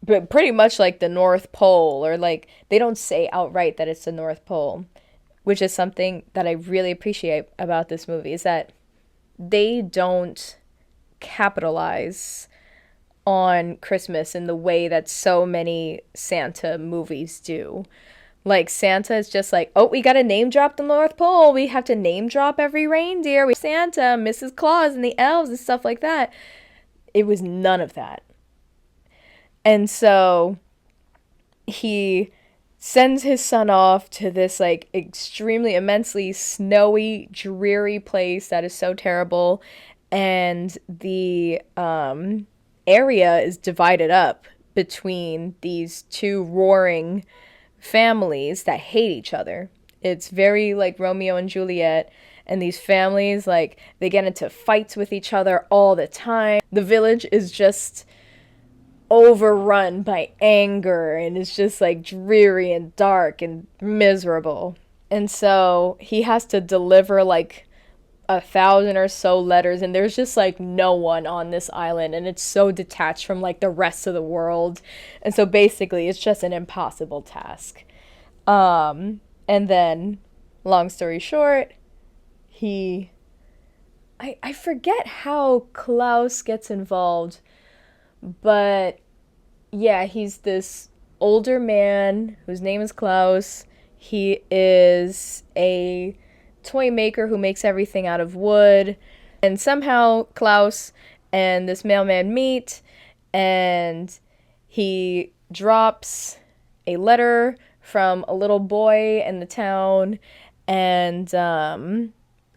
but pretty much like the North Pole, or like they don't say outright that it's the North Pole, which is something that I really appreciate about this movie, is that they don't capitalize on Christmas in the way that so many Santa movies do. Like, Santa is just like, oh, we gotta name drop the North Pole. We have to name drop every reindeer. We Santa, Mrs. Claus, and the elves and stuff like that. It was none of that. And so he sends his son off to this like extremely immensely snowy, dreary place that is so terrible, and the area is divided up between these two warring families that hate each other. It's very like Romeo and Juliet, and these families, like, they get into fights with each other all the time. The village is just overrun by anger, and it's just like dreary and dark and miserable. And so he has to deliver like 1,000 or so letters, and there's just like no one on this island, and it's so detached from like the rest of the world. And so basically it's just an impossible task. And then, long story short, I forget how Klaus gets involved, but yeah, he's this older man whose name is Klaus. He is a toy maker who makes everything out of wood. And somehow Klaus and this mailman meet, and he drops a letter from a little boy in the town, and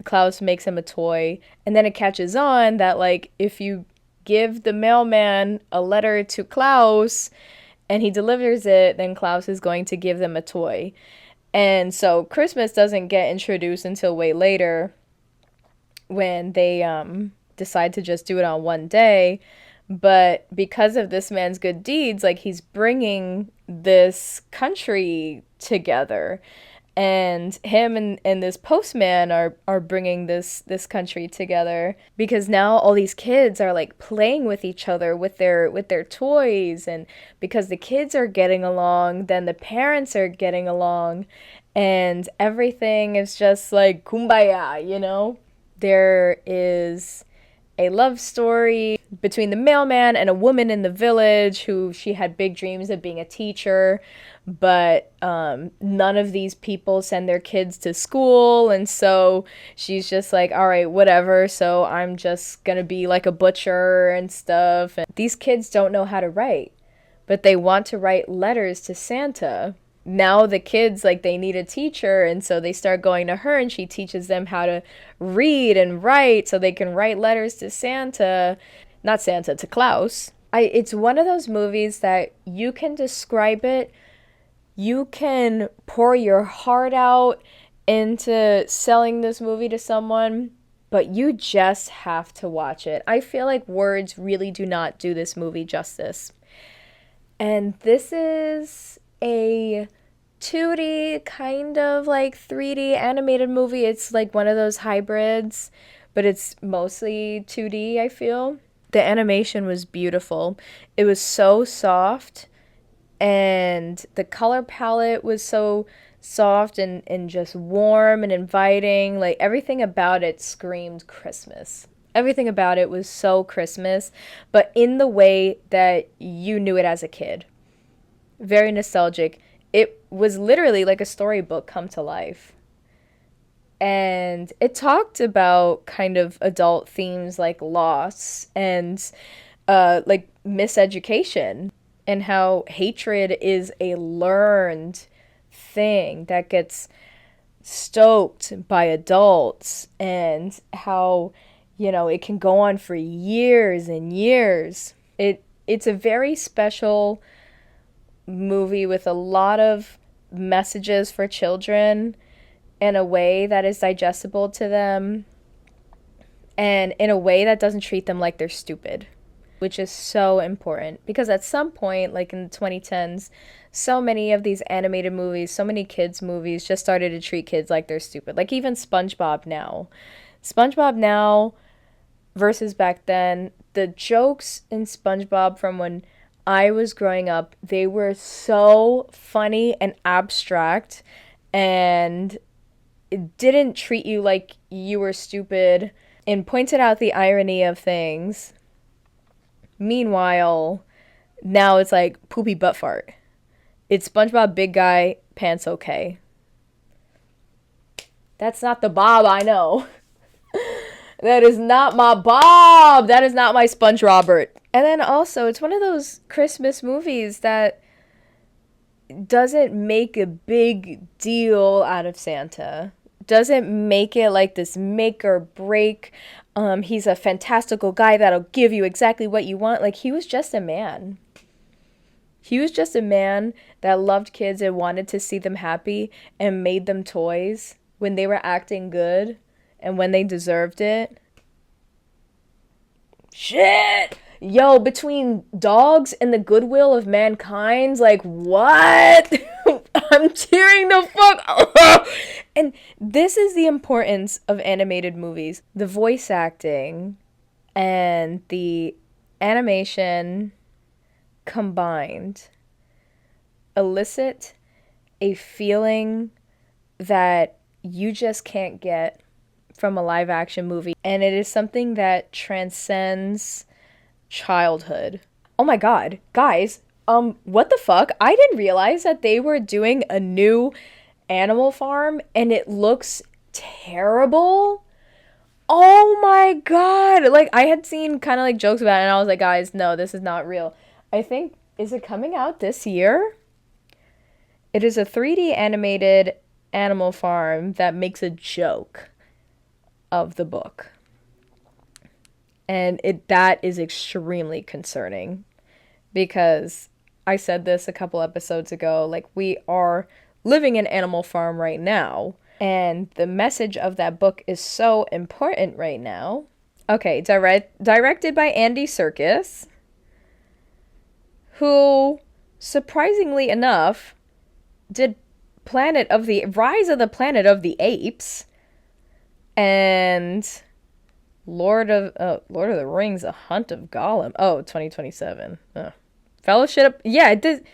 Klaus makes him a toy. And then it catches on that, like, if you give the mailman a letter to Klaus and he delivers it, then Klaus is going to give them a toy. And so Christmas doesn't get introduced until way later, when they decide to just do it on one day. But because of this man's good deeds, like, he's bringing this country together. And him and this postman are bringing this country together, because now all these kids are like playing with each other with their toys, and because the kids are getting along, then the parents are getting along, and everything is just like kumbaya, you know? There is a love story between the mailman and a woman in the village who she had big dreams of being a teacher, but none of these people send their kids to school, and so she's just like, all right, whatever, so I'm just gonna be like a butcher and stuff. And these kids don't know how to write, but they want to write letters to Santa. Now the kids, like, they need a teacher, and so they start going to her, and she teaches them how to read and write so they can write letters to Santa. Not Santa, to Klaus. It's one of those movies that you can describe it, you can pour your heart out into selling this movie to someone, but you just have to watch it. I feel like words really do not do this movie justice. And this is a 2D, kind of like 3D animated movie. It's like one of those hybrids, but it's mostly 2D, I feel. The animation was beautiful. It was so soft, and the color palette was so soft and just warm and inviting. Like, everything about it screamed Christmas. Everything about it was so Christmas, but in the way that you knew it as a kid. very nostalgic. It was literally like a storybook come to life. And it talked about kind of adult themes like loss and like miseducation, and how hatred is a learned thing that gets stoked by adults, and how, you know, it can go on for years and years. It's a very special movie with a lot of messages for children in a way that is digestible to them, and in a way that doesn't treat them like they're stupid, which is so important because at some point, like in the 2010s, so many of these animated movies, so many kids' movies just started to treat kids like they're stupid. Like even SpongeBob now. SpongeBob now versus back then, the jokes in SpongeBob from when I was growing up, they were so funny and abstract, and it didn't treat you like you were stupid and pointed out the irony of things. Meanwhile, now it's like poopy butt fart. It's SpongeBob big guy, pants okay. That's not the Bob I know. That is not my Bob. That is not my Sponge Robert. And then also, it's one of those Christmas movies that doesn't make a big deal out of Santa. Doesn't make it like this make or break. He's a fantastical guy that'll give you exactly what you want. Like, he was just a man. He was just a man that loved kids and wanted to see them happy and made them toys when they were acting good and when they deserved it. Shit! Yo, between dogs and the goodwill of mankind, like, what? I'm tearing the fuck. And this is the importance of animated movies. The voice acting and the animation combined elicit a feeling that you just can't get from a live action movie. And it is something that transcends childhood. Oh my god, guys, what the fuck? I didn't realize that they were doing a new Animal Farm and it looks terrible. Oh my god. Like, I had seen kind of like jokes about it and I was like, guys, no, this is not real. I think, is it coming out this year? It is a 3D animated Animal Farm that makes a joke of the book. And that is extremely concerning because I said this a couple episodes ago, like, we are living in Animal Farm right now, and the message of that book is so important right now. Okay, directed by Andy Serkis, who, surprisingly enough, did Rise of the Planet of the Apes, and Lord of the Rings, A Hunt of Gollum. Oh, 2027. Fellowship. Yeah, it did.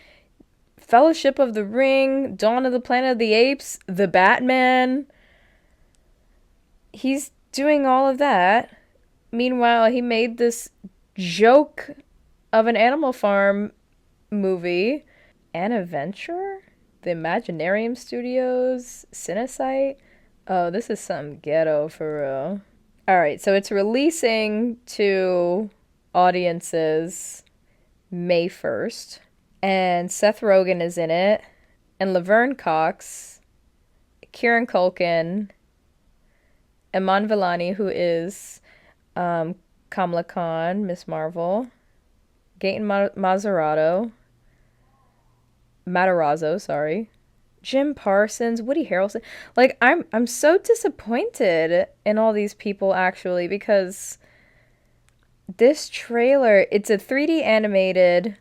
Fellowship of the Ring, Dawn of the Planet of the Apes, The Batman. He's doing all of that. Meanwhile, he made this joke of an Animal Farm movie. An Adventure? The Imaginarium Studios? Cinesite? Oh, this is something ghetto for real. Alright, so it's releasing to audiences May 1st. And Seth Rogen is in it. And Laverne Cox, Kieran Culkin, Iman Vellani, who is Kamala Khan, Miss Marvel, Gaten Matarazzo, sorry. Jim Parsons, Woody Harrelson. Like, I'm so disappointed in all these people, actually, because this trailer, it's a 3D animated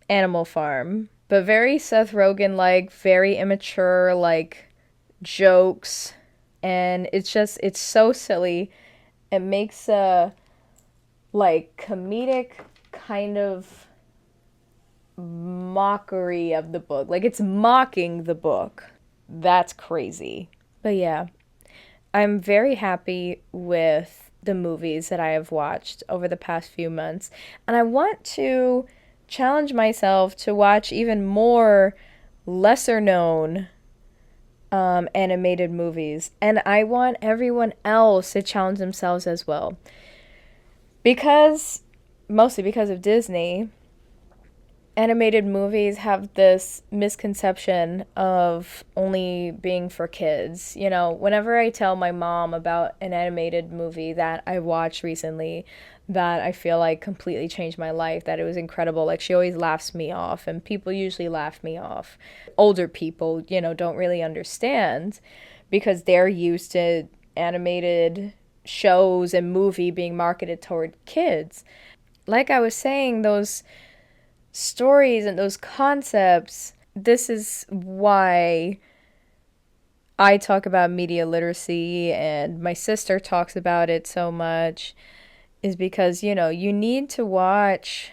Animal Farm, but very Seth Rogen-like, very immature, like, jokes, and it's so silly. It makes a, like, comedic kind of mockery of the book. Like, it's mocking the book. That's crazy. But yeah, I'm very happy with the movies that I have watched over the past few months, and I want to challenge myself to watch even more lesser known animated movies. And I want everyone else to challenge themselves as well. Mostly because of Disney, animated movies have this misconception of only being for kids. You know, whenever I tell my mom about an animated movie that I watched recently that I feel like completely changed my life, that it was incredible, like she always laughs me off, and people usually laugh me off. Older people, you know, don't really understand because they're used to animated shows and movie being marketed toward kids. Like I was saying, those stories and those concepts, this is why I talk about media literacy and my sister talks about it so much, is because, you know, you need to watch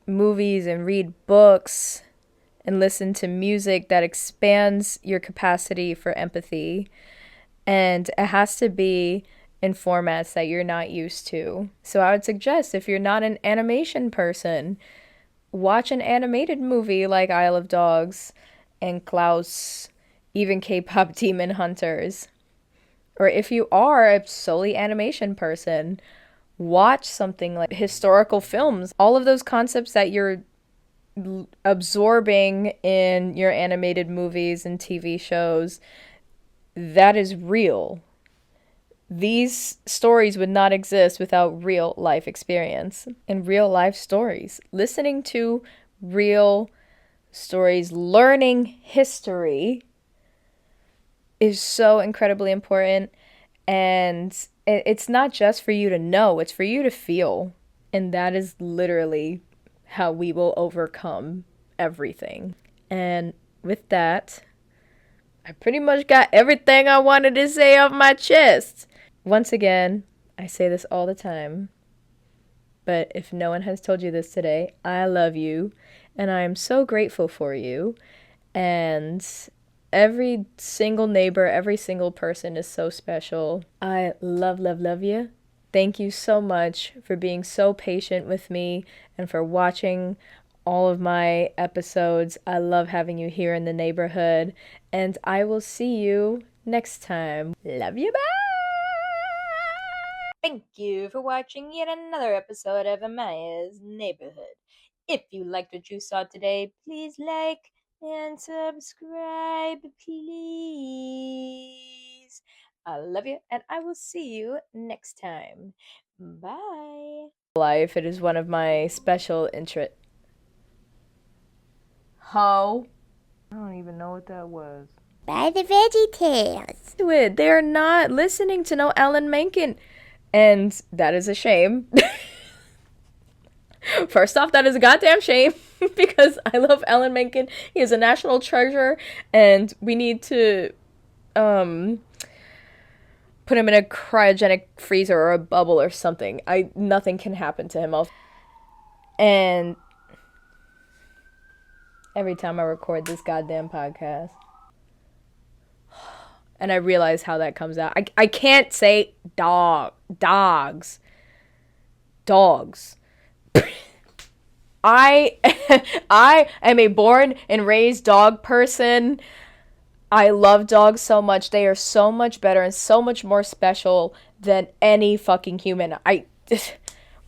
movies and read books and listen to music that expands your capacity for empathy. And it has to be in formats that you're not used to. So I would suggest, if you're not an animation person, watch an animated movie like Isle of Dogs and Klaus, even K-pop Demon Hunters. Or if you are a solely animation person, watch something like historical films. All of those concepts that you're absorbing in your animated movies and TV shows, that is real. These stories would not exist without real life experience and real life stories. Listening to real stories, learning history is so incredibly important. And it's not just for you to know, it's for you to feel. And that is literally how we will overcome everything. And with that, I pretty much got everything I wanted to say off my chest. Once again, I say this all the time, but if no one has told you this today, I love you, and I am so grateful for you, and every single neighbor, every single person is so special. I love, love, love you. Thank you so much for being so patient with me and for watching all of my episodes. I love having you here in the neighborhood, and I will see you next time. Love you, bye! Thank you for watching yet another episode of Amaya's Neighborhood. If you liked what you saw today, please like and subscribe, please. I love you, and I will see you next time. Bye. Life, it is one of my special interests. Ho. I don't even know what that was. By the VeggieTales. Do it. They are not listening to no Alan Menken. And that is a shame. First off, that is a goddamn shame because I love Alan Menken. He is a national treasure, and we need to put him in a cryogenic freezer or a bubble or something. Nothing can happen to him. And every time I record this goddamn podcast, and I realize how that comes out. I can't say dogs. I am a born and raised dog person. I love dogs so much. They are so much better and so much more special than any fucking human.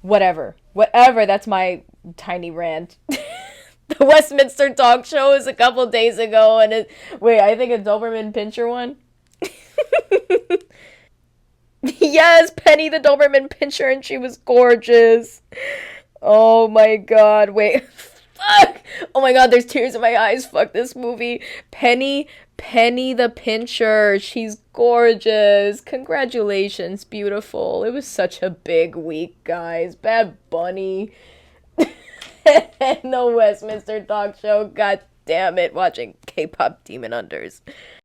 Whatever. That's my tiny rant. The Westminster Dog Show was a couple days ago, and I think a Doberman Pinscher one. Yes, Penny the Doberman Pinscher, and she was gorgeous. Oh my god, wait. Fuck! Oh my god, there's tears in my eyes. Fuck this movie. Penny the Pinscher. She's gorgeous. Congratulations, beautiful. It was such a big week, guys. Bad Bunny. And the Westminster Dog Show. God damn it, watching K-pop Demon Hunters.